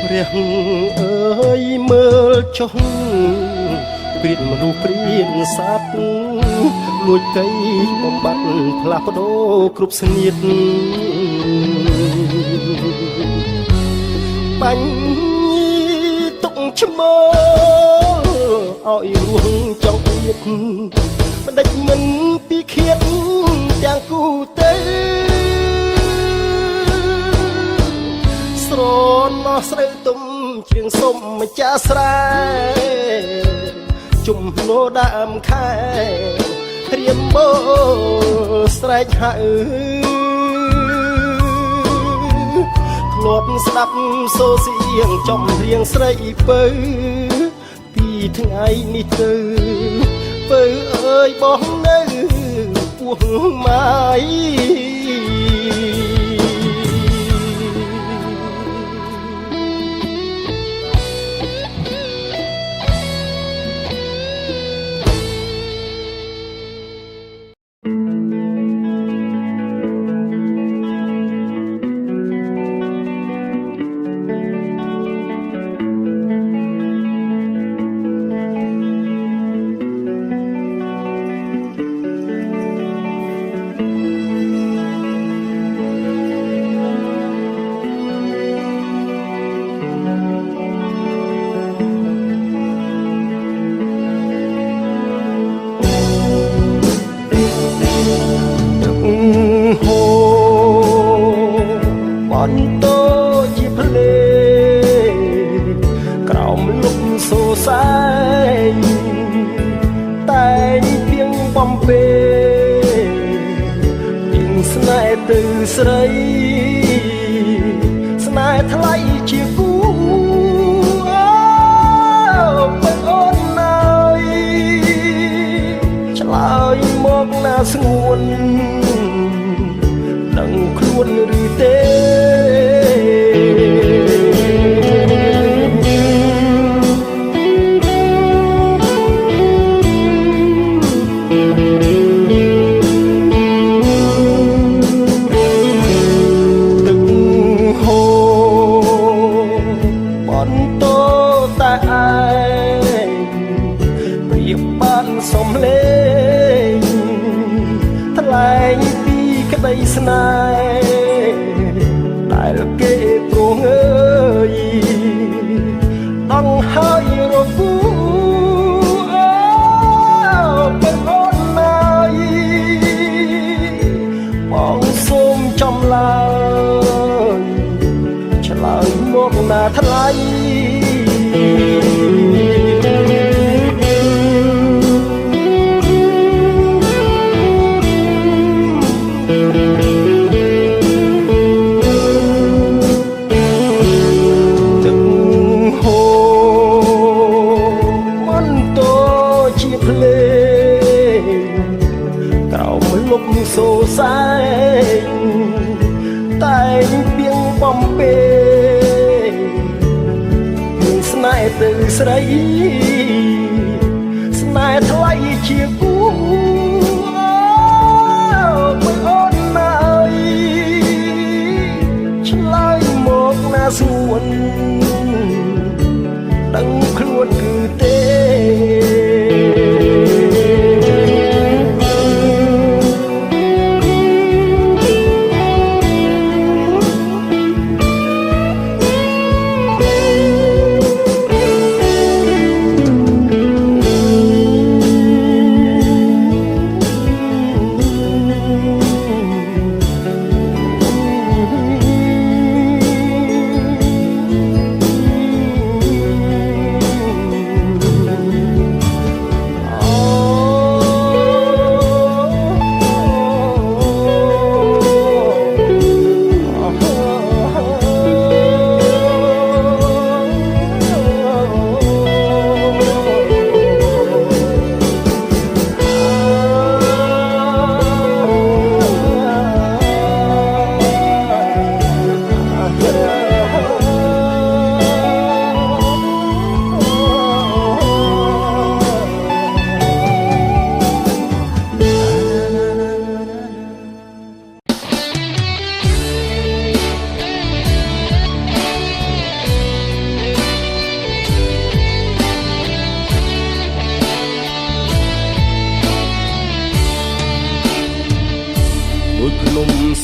ព្រះអើយមើលចុះព្រានមនុស្សព្រានសត្វលួចកៃបំបត្តិផ្លាស់ប្ដូរគ្រប់ស្នៀតបាញ់ទុកឈ្មោលឲ្យរស់ចង់ទៀតមិនដេចមិនពីឃាតទាំងគូទេស្រោតដោះស្រូវទុំជ្រៀងសុំម្ចាស់ស្រែជុំណូដើមខែរៀមបោស្រែកហៅធ្លាប់ស្ដាប់សូរសៀងចំរៀងស្រីពៅពីថ្ងៃនេះទៅពៅអើយបងនៅពោះម៉ាយបន្តជាភ្លេងក្រោមលំសូរសែងតែងទៀងបំពេទៀងស្នេហ៍ទៅស្រីស្នេហ៍ថ្លៃជាគូបងអូនណាយឆ្លើយមកណាស្ងួនដឹងខ្លួនឬទេស ក្តីស្នេហ៍ដែលគេព្រោះអើយដងហើយរគូពេលអូនណាយបងសូមចំឡើយឆ្លើយមកណាថ្លៃសូសែងតែងពីងបំពេមានស្នេហ៍ទៅស្រីស្នេហ៍ថ្លៃជាគូមួយអូនណាយឆ្លើយមកណាសួនដឹងខ្លួនគឺទេ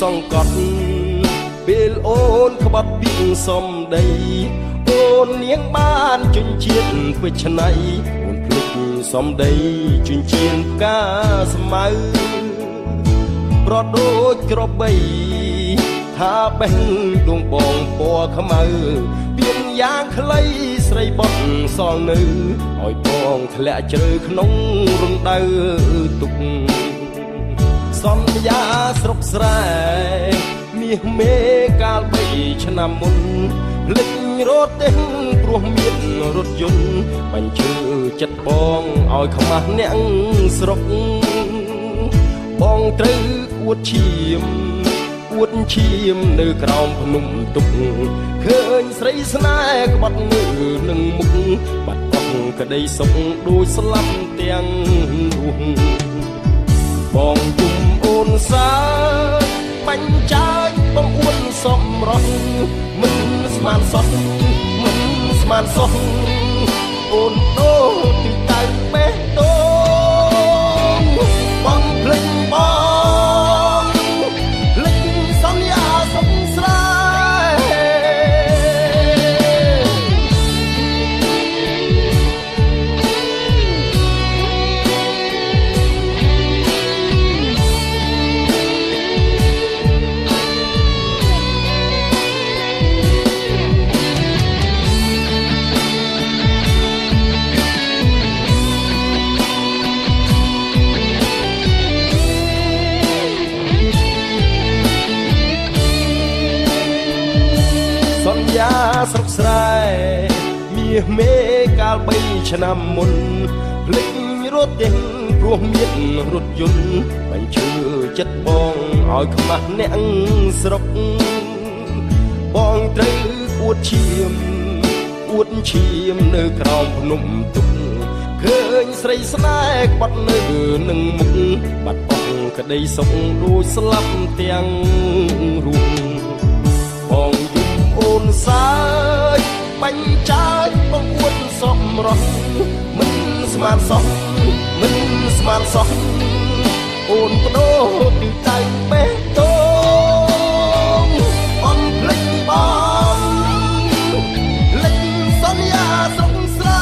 សង្កត់ពេលអូនក្បត់ពីសំដីអូននាងបានជញ្ជាតិពេជ្រឆ្នៃអូនភ្លេចសំដីជញ្ជៀនផ្កាស្មៅប្រដូចក្របីថាបេះដួងបងពណ៌ខ្មៅពៀនយ៉ាងខ្លីស្រីបត់សល់នៅឲ្យបងធ្លាក់ជ្រៅក្នុងរំដៅទុកសន្យាស្រុកស្រែមាសមេកាល3ឆ្នាំមុនភ្លេចរត់ទេព្រោះមានរថយន្តបញ្ជើចិត្តបងឲ្យខ្មាស់អ្នកស្រុកបងត្រូវអួតឈាមនៅក្រោមភ្នំទុកឃើញស្រីស្នេហ៍ក្បត់នៅនឹងមុខបាត់បង់ក្តីសុខដូចស្លាប់ទាំងរស់បងជុំអូនសាបាញ់ចាយបងអួនសំរស់មិនស្មានសោះអូនដូរទីតៅបេះដូងបងភ្លេចបងភ្លេចសន្យាស្រុកស្រែស្រុកស្រែមាសមេកាល3ឆ្នាំមុនភ្លេចរត់ទេព្រោះមានរថយន្តបញ្ជើចិត្តបងឲ្យខ្មាស់អ្នកស្រុកបងត្រូវអួតឈាមនៅក្រោមភ្នំទុកឃើញស្រីស្នេហ៍ក្បត់នៅនឹងមុខបាត់បង់ក្តីសុខដូចស្លាប់ទាំងរួមបងអូនសាយបាញ់ចាយបងអួតសំរស់មិនស្មានសោះ អូនបដូរពីដៃបេះដូងអំភ្លេចបងលេចសន្យាស្រុកស្រែ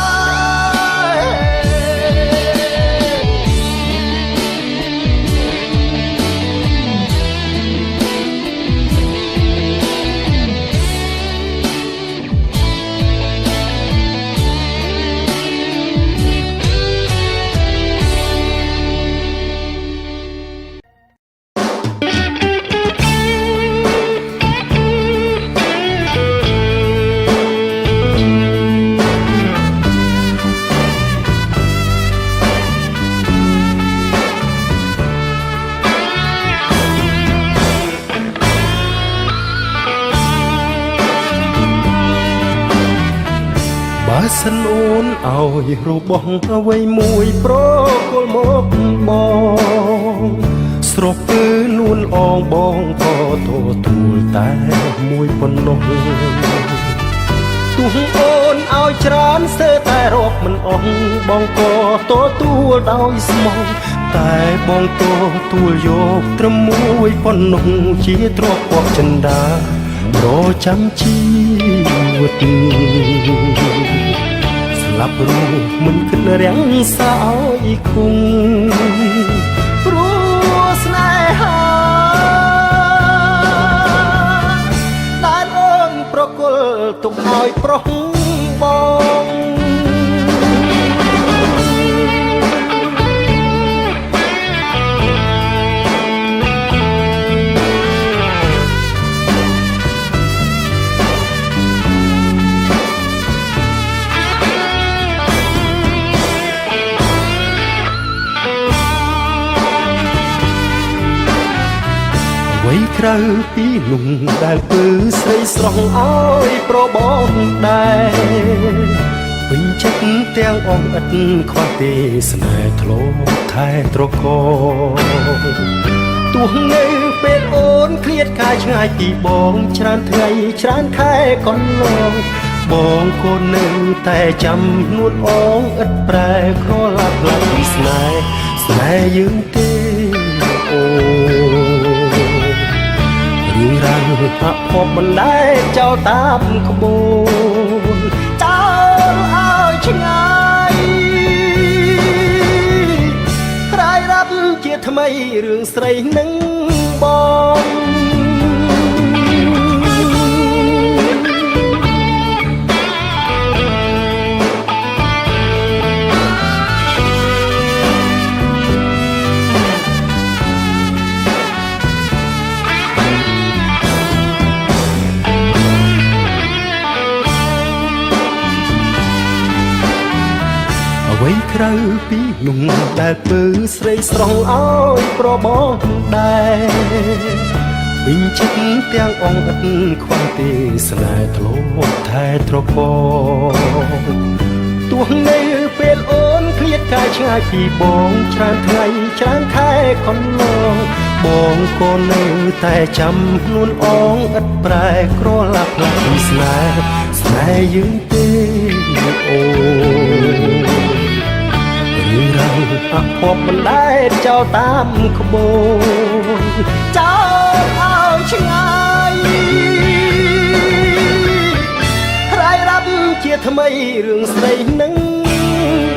បើសិនអូនឲ្យរបស់អ្វីមួយប្រគល់មកបងស្រុកគឺនួនអងបងក៏ទទួលតែមួយប៉ុណ្ណោះទោះអូនឲ្យច្រើនស្ទើរតែរាប់មិនអស់បងក៏ទទួលដោយស្មោះតែបងទទួលយកត្រឹមមួយប៉ុណ្ណោះជាទ្រព្យពកចិន្តាប្រចាំជីវិតស្លាប់រស់មិនគិតរាំងសាឲ្យគង់ព្រោះស្នេហាដែលអូនប្រគល់ទុកឲ្យប្រុសបងអ្វីក្រៅពីនោះដែលពើស្រីស្រស់ឲ្យប្របងដែរពេញចិត្តទាំងអងឥតខ្វះទេស្នេហ៍ធ្លោថែត្រកទោះនៅពេលអូនឃ្លាតកាយឆ្ងាយពីបងច្រើនថ្ងៃច្រើនខែកន្លងបងក៏នៅតែចាំនួនអងឥតប្រែក្រឡាប់ឡាប់ស្នេហ៍យើងទេអូរឿងរ៉ាវអភ័ព្វមិនដែលចោលតាមក្បួនចោលឲ្យឆ្ងាយរាយរាប់ជាថ្មីរឿងស្រីនឹងបងអ្វីក្រៅពីនោះដែលពើស្រីស្រស់ឲ្យប្របងដែរពេញចិត្តទាំងអងឥតខ្វះទេស្នេហ៍ធ្លោថែត្រកទោះនៅពេលអូនឃ្លាតកាយឆ្ងាយពីបងច្រើនថ្ងៃច្រើនខែកន្លងបងក៏នៅតែចាំខ្លួនអងឥតប្រែក្រឡាប់ឡាប់ស្នេហ៍យើងទេអូរឿងរ៉ាវអភ័ព្វមិនដែលចោលតាមក្បួនចោលឲ្យឆ្ងាយរាយរាប់ជាថ្មីរឿងស្រីនឹង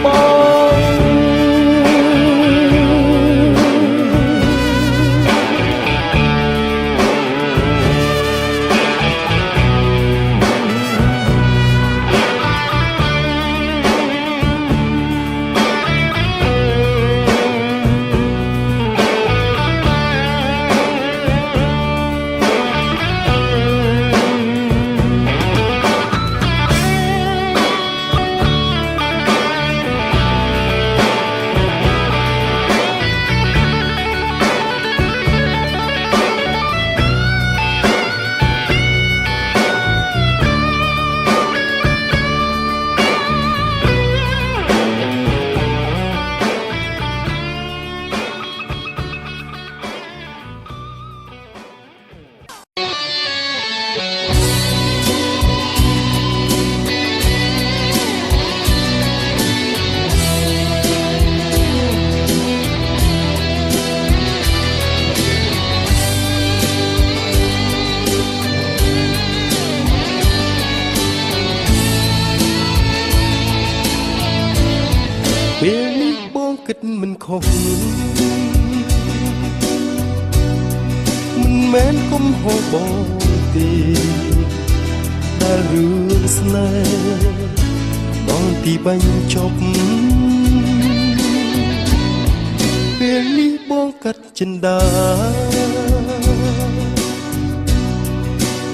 បង តមិនខុសមិនមែនគុំហៅបងទេដែលរឿងស្នេហ៍ដល់ទីបញ្ចប់ពេលនេះបងកាត់ចិន្តា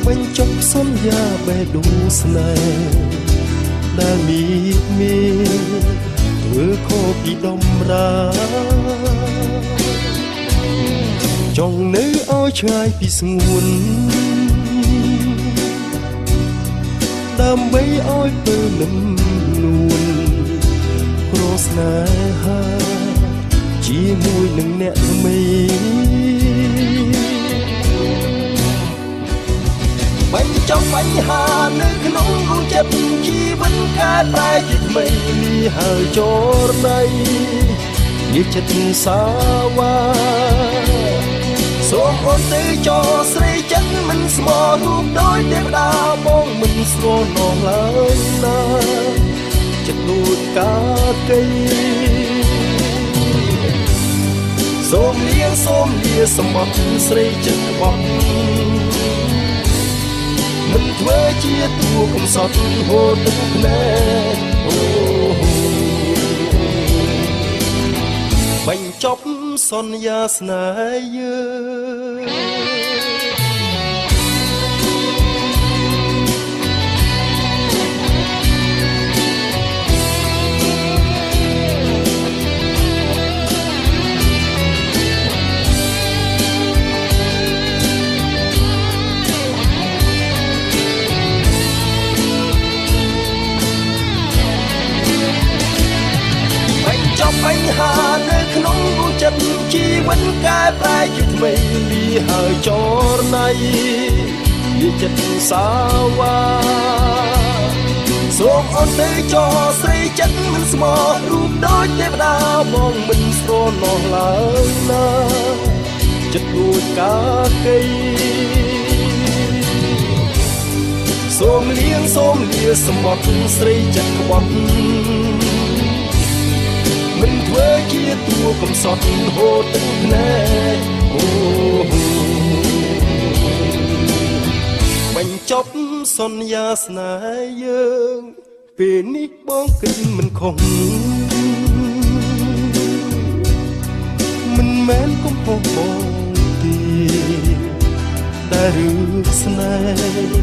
បញ្ចប់សន្យាបេះដូងស្នេហ៍ដែលមានធ្វើខុសពីដំរាចង់នៅឲ្យឆ្ងាយពីស្ងួនដើម្បីឲ្យពេលនឹមនួនព្រោះស្នេហាជាមួយនឹងអ្នកថ្មីបញ្ចប់បញ្ហានៅក្នុងរូបចិត្តជីវិតកែប្រែជាថ្មីនេះហើយចូលណៃនេះចិត្តសាវ៉ាសូមអូនទៅចោស្រីចិត្តមិនស្មោះរូបដោយទេវតាបងមិនស្រួលនងឡើយណាចិត្តដូចកាកៃសូមលាសម្បត្តិស្រីចិត្តបងមិនធ្វើជាតួកំសត់ហូរទឹកភ្នែកបញ្ចប់សន្យាស្នេហ៍យើងបញ្ហានៅក្នុងរូបចិត្តជីវិតកែប្រែជាថ្មីលីហើយចរណៃវាចិត្តសាវ៉ាសូមអូនទៅចោស្រីចិត្តមិនស្មោះរូបដូចទេវតាបងមិនស្រណោះឡើយណាចិត្តដូចកាកៃសូមលាសម្បត្តិស្រីចិត្តក្បត់មិនធ្វើជាតួកំសត់ហូរទឹកភ្នែកបញ្ចប់សន្យាស្នេហ៍យើងពេលនេះបងគិតមិនខុសមិនមែនកំហុសបងទេតែរឿងស្នេហ៍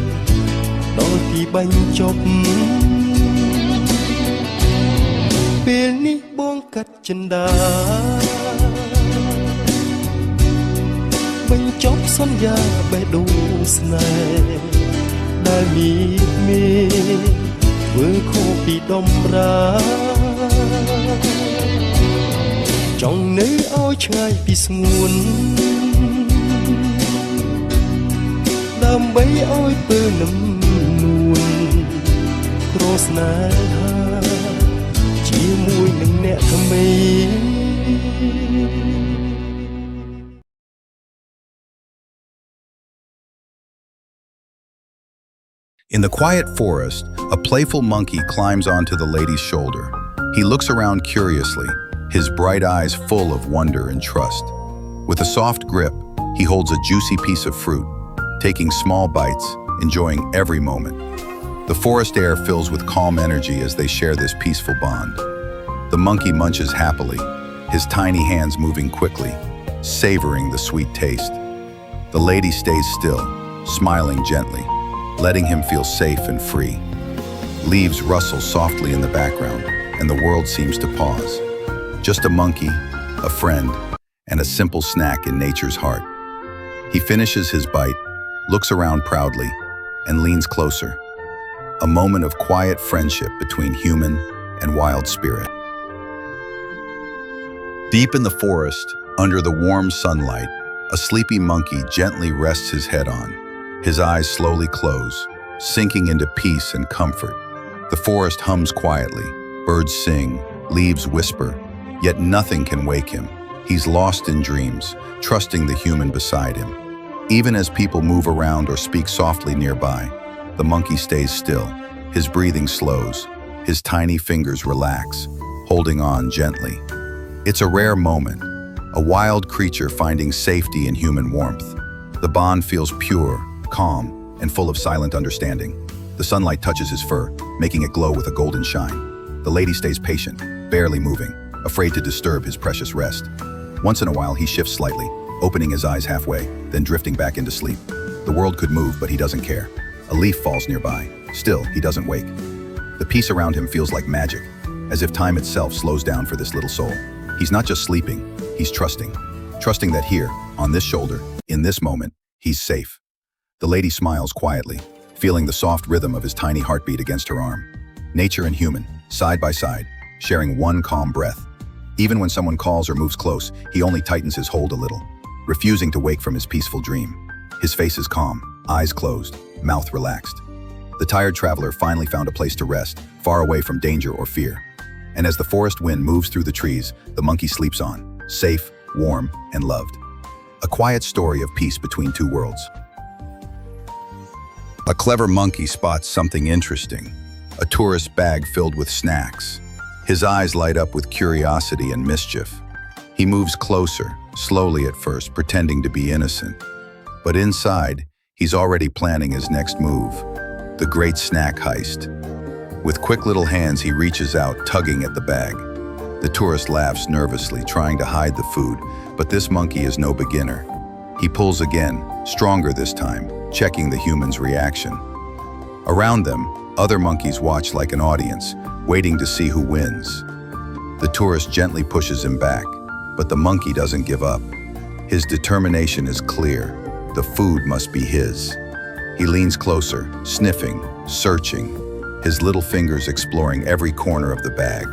ដល់ទីបញ្ចប់ពេលនេះបងកាត់ចិន្តាបញ្ចប់សន្យាបេះដូងស្នេហ៍ដែលមានធ្វើខុសពីដំរាចង់នៅឲ្យឆ្ងាយពីស្ងួនដើម្បីឲ្យពេលនឹមនួនគ្រោះស្នេហាជាមួយនឹងអ្នកថ្មី In the quiet forest, a playful monkey climbs onto the lady's shoulder. He looks around curiously, his bright eyes full of wonder and trust. With a soft grip, he holds a juicy piece of fruit, taking small bites, enjoying every moment. The forest air fills with calm energy as they share this peaceful bond. The monkey munches happily, his tiny hands moving quickly, savoring the sweet taste. The lady stays still, smiling gently, letting him feel safe and free. Leaves rustle softly in the background, and the world seems to pause. Just a monkey, a friend, and a simple snack in nature's heart. He finishes his bite, looks around proudly, and leans closer. A moment of quiet friendship between human and wild spirit. Deep in the forest, under the warm sunlight, a sleepy monkey gently rests his head on. His eyes slowly close, sinking into peace and comfort. The forest hums quietly, birds sing, leaves whisper, yet nothing can wake him. He's lost in dreams, trusting the human beside him. Even as people move around or speak softly nearby, the monkey stays still. His breathing slows, his tiny fingers relax, holding on gently. It's a rare moment, a wild creature finding safety in human warmth. The bond feels pure, calm, and full of silent understanding. The sunlight touches his fur, making it glow with a golden shine. The lady stays patient, barely moving, afraid to disturb his precious rest. Once in a while, he shifts slightly, opening his eyes halfway, then drifting back into sleep. The world could move, but he doesn't care. A leaf falls nearby. Still, he doesn't wake. The peace around him feels like magic, as if time itself slows down for this little soul. He's not just sleeping, he's trusting. Trusting that here, on this shoulder, in this moment, he's safe. The lady smiles quietly, feeling the soft rhythm of his tiny heartbeat against her arm. Nature and human, side by side, sharing one calm breath. Even when someone calls or moves close, he only tightens his hold a little, refusing to wake from his peaceful dream. His face is calm, eyes closed, mouth relaxed. The tired traveler finally found a place to rest, far away from danger or fear. And as the forest wind moves through the trees, the monkey sleeps on, safe, warm, and loved. A quiet story of peace between two worlds. A clever monkey spots something interesting, a tourist bag filled with snacks. His eyes light up with curiosity and mischief. He moves closer, slowly at first, pretending to be innocent. But inside, he's already planning his next move, the great snack heist. With quick little hands, he reaches out, tugging at the bag. The tourist laughs nervously, trying to hide the food, but this monkey is no beginner. He pulls again, stronger this time, checking the human's reaction. Around them, other monkeys watch like an audience, waiting to see who wins. The tourist gently pushes him back, but the monkey doesn't give up. His determination is clear. The food must be his. He leans closer, sniffing, searching, his little fingers exploring every corner of the bag.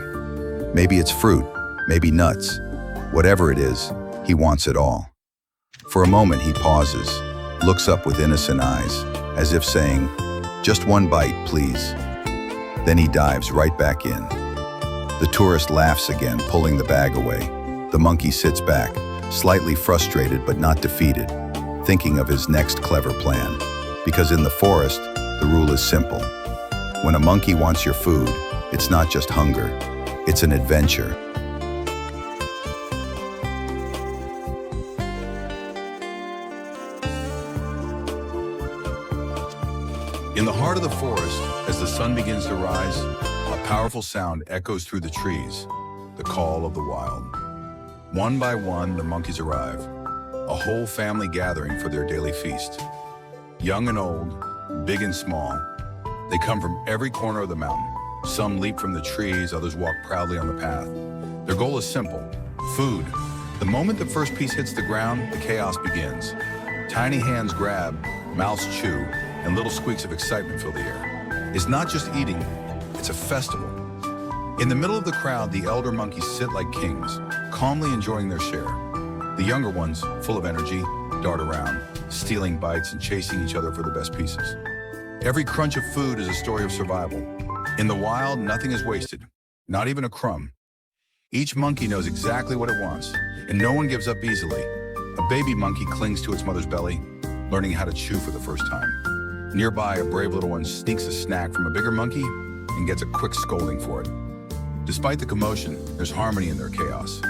Maybe it's fruit, maybe nuts. Whatever it is, he wants it all. For a moment, he pauses, looks up with innocent eyes, as if saying, "Just one bite, please." Then he dives right back in. The tourist laughs again, pulling the bag away. The monkey sits back, slightly frustrated but not defeated, thinking of his next clever plan. Because in the forest, the rule is simple. When a monkey wants your food, it's not just hunger, it's an adventure. In the heart of the forest, as the sun begins to rise, a powerful sound echoes through the trees, the call of the wild. One by one, the monkeys arrive, a whole family gathering for their daily feast. Young and old, big and small, they come from every corner of the mountain. Some leap from the trees, others walk proudly on the path. Their goal is simple: food. The moment the first piece hits the ground, the chaos begins. Tiny hands grab, mouths chew, and little squeaks of excitement fill the air. It's not just eating, it's a festival. In the middle of the crowd, the elder monkeys sit like kings, calmly enjoying their share. The younger ones, full of energy, dart around, stealing bites and chasing each other for the best pieces. Every crunch of food is a story of survival. In the wild, nothing is wasted, not even a crumb. Each monkey knows exactly what it wants, and no one gives up easily. A baby monkey clings to its mother's belly, learning how to chew for the first time. Nearby, a brave little one sneaks a snack from a bigger monkey and gets a quick scolding for it. Despite the commotion, there's harmony in their chaos.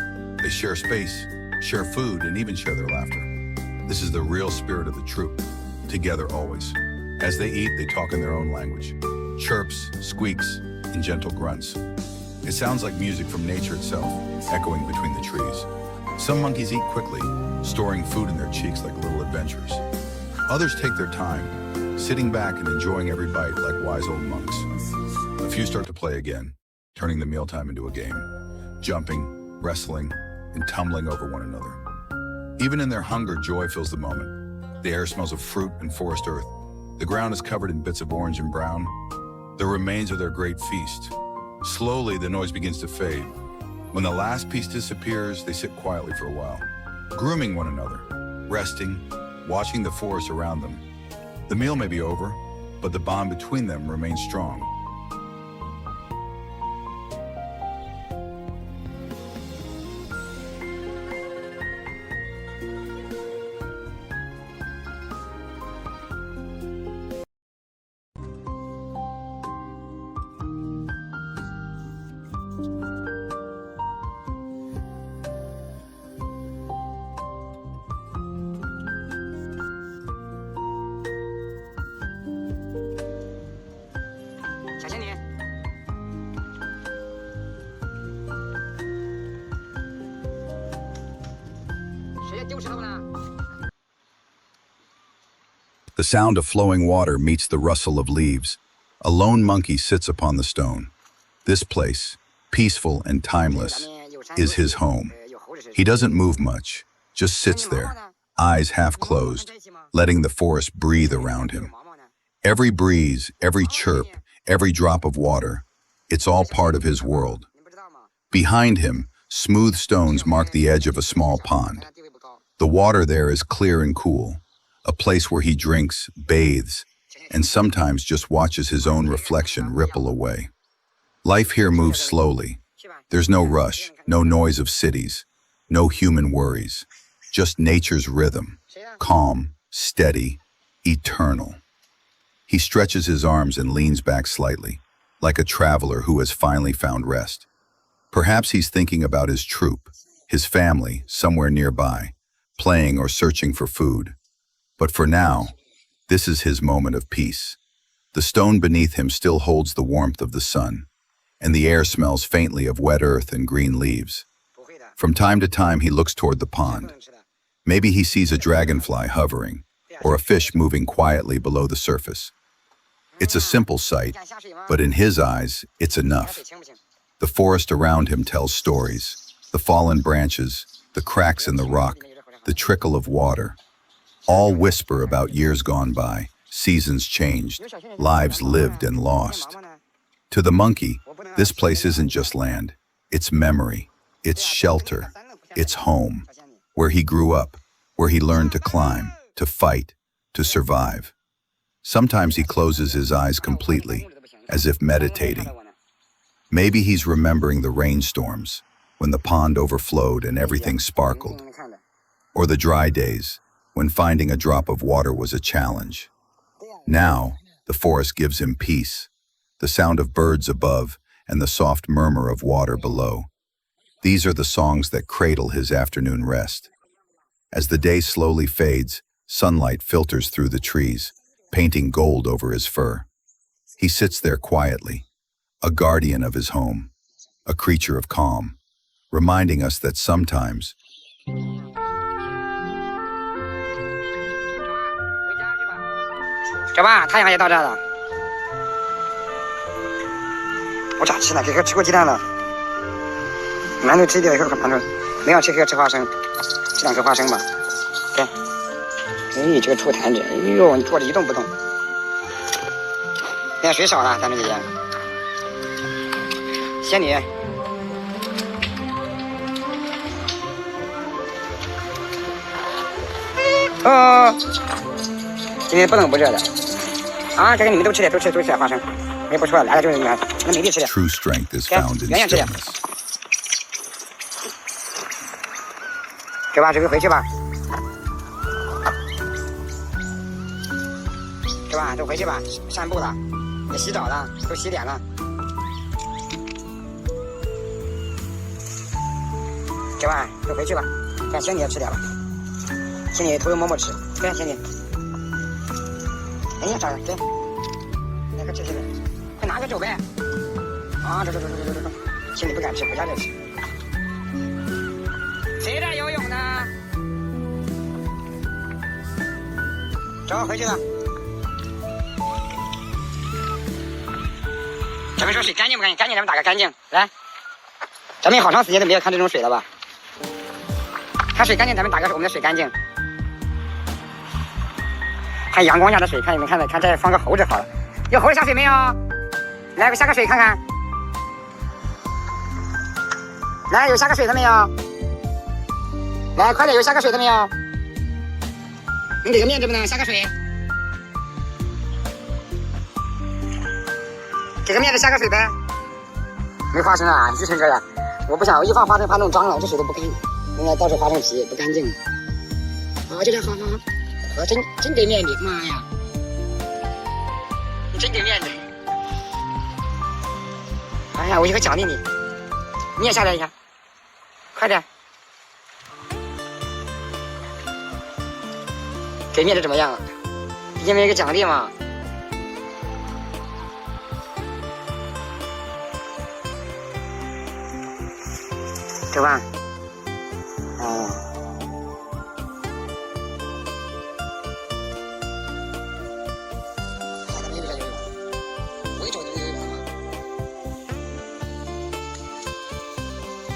They share space, share food, and even share their laughter. This is the real spirit of the troop, together always. As they eat, they talk in their own language. Chirps, squeaks, and gentle grunts. It sounds like music from nature itself, echoing between the trees. Some monkeys eat quickly, storing food in their cheeks like little adventurers. Others take their time, sitting back and enjoying every bite like wise old monks. A few start to play again, turning the mealtime into a game, jumping, wrestling, and tumbling over one another. Even in their hunger, joy fills the moment. The air smells of fruit and forest earth. The ground is covered in bits of orange and brown, the remains of their great feast. Slowly, the noise begins to fade. When the last piece disappears, they sit quietly for a while, grooming one another, resting, watching the forest around them. The meal may be over, but the bond between them remains strong. The sound of flowing water meets the rustle of leaves. A lone monkey sits upon the stone. This place, peaceful and timeless, is his home. He doesn't move much, just sits there, eyes half closed, letting the forest breathe around him. Every breeze, every chirp, every drop of water, it's all part of his world. Behind him, smooth stones mark the edge of a small pond. The water there is clear and cool, a place where he drinks, bathes, and sometimes just watches his own reflection ripple away. Life here moves slowly. There's no rush, no noise of cities, no human worries, just nature's rhythm, calm, steady, eternal. He stretches his arms and leans back slightly, like a traveler who has finally found rest. Perhaps he's thinking about his troop, his family, somewhere nearby, playing or searching for food. But for now, this is his moment of peace. The stone beneath him still holds the warmth of the sun, and the air smells faintly of wet earth and green leaves. From time to time, he looks toward the pond. Maybe he sees a dragonfly hovering, or a fish moving quietly below the surface. It's a simple sight, but in his eyes, it's enough. The forest around him tells stories, the fallen branches, the cracks in the rock, the trickle of water. All whisper about years gone by, seasons changed, lives lived and lost. To the monkey, this place isn't just land. It's memory, it's shelter, it's home, where he grew up, where he learned to climb, to fight, to survive. Sometimes he closes his eyes completely, as if meditating. Maybe he's remembering the rainstorms, when the pond overflowed and everything sparkled, or the dry days, when finding a drop of water was a challenge. Now, the forest gives him peace, the sound of birds above and the soft murmur of water below. These are the songs that cradle his afternoon rest. As the day slowly fades, sunlight filters through the trees, painting gold over his fur. He sits there quietly, a guardian of his home, a creature of calm, reminding us that sometimes这吧，太阳也到这了。我咋吃了？给哥吃过鸡蛋了。馒头吃掉以后和馒头，没有吃给哥吃花生，吃2颗花生吧。给。哎，这个臭坛子，哎呦，你坐着一动不动。现在水少了，咱们这边。仙女。哦。今天不冷不热的。啊，这个你们都吃点，都吃点花生，没不错，来了就是你看，那没必吃点。true strength is found in stillness. 给吧，这个回去吧。给吧，都回去吧，散步了，也洗澡了，都洗脸了。给吧，都回去吧，让仙女也吃点吧。仙女偷偷摸摸吃，对，仙女。哎，找着，对，来个吃吃呗，快拿个走呗。啊，走，心里不敢吃，回家再吃。谁在游泳呢？走，回去吧。咱们说水干净不干净？干净，咱们打个干净。来，咱们好长时间都没有看这种水了吧？看水干净，咱们打个我们的水干净。看阳光下的水，看你们看这放个猴子好了。有猴子下水没有？来，给下个水看看。来，有下个水的没有？来，快点，有下个水的没有？你给个面子不能下个水？给个面子下个水呗。没花生啊，就成这样。我不想，我一放花生怕弄脏了，这水都不干，应该到处花生皮不干净。好，就这样，好。我真给面子，妈呀！你真给面子！哎呀，我有个奖励你，你也下来一下，快点！给面子怎么样？因为一个奖励嘛。对吧？哦。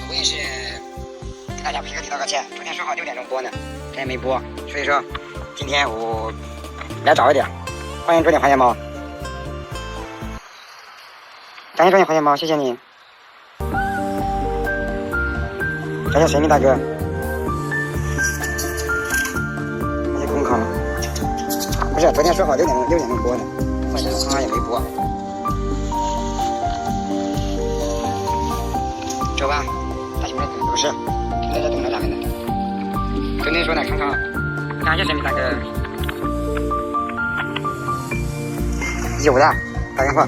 我也是给大家不是给道个歉，昨天说好6点钟播呢，这也没播，所以说今天我来早一点。欢迎昨天花钱猫，感谢昨天花钱猫，谢谢你。感谢神秘大哥，感谢空康。不是，昨天说好6点钟播呢，换成空康也没播。走吧，大兄弟有事，在这等着咱们呢。跟您说呢，康康，感谢神秘大哥。有的，打电话。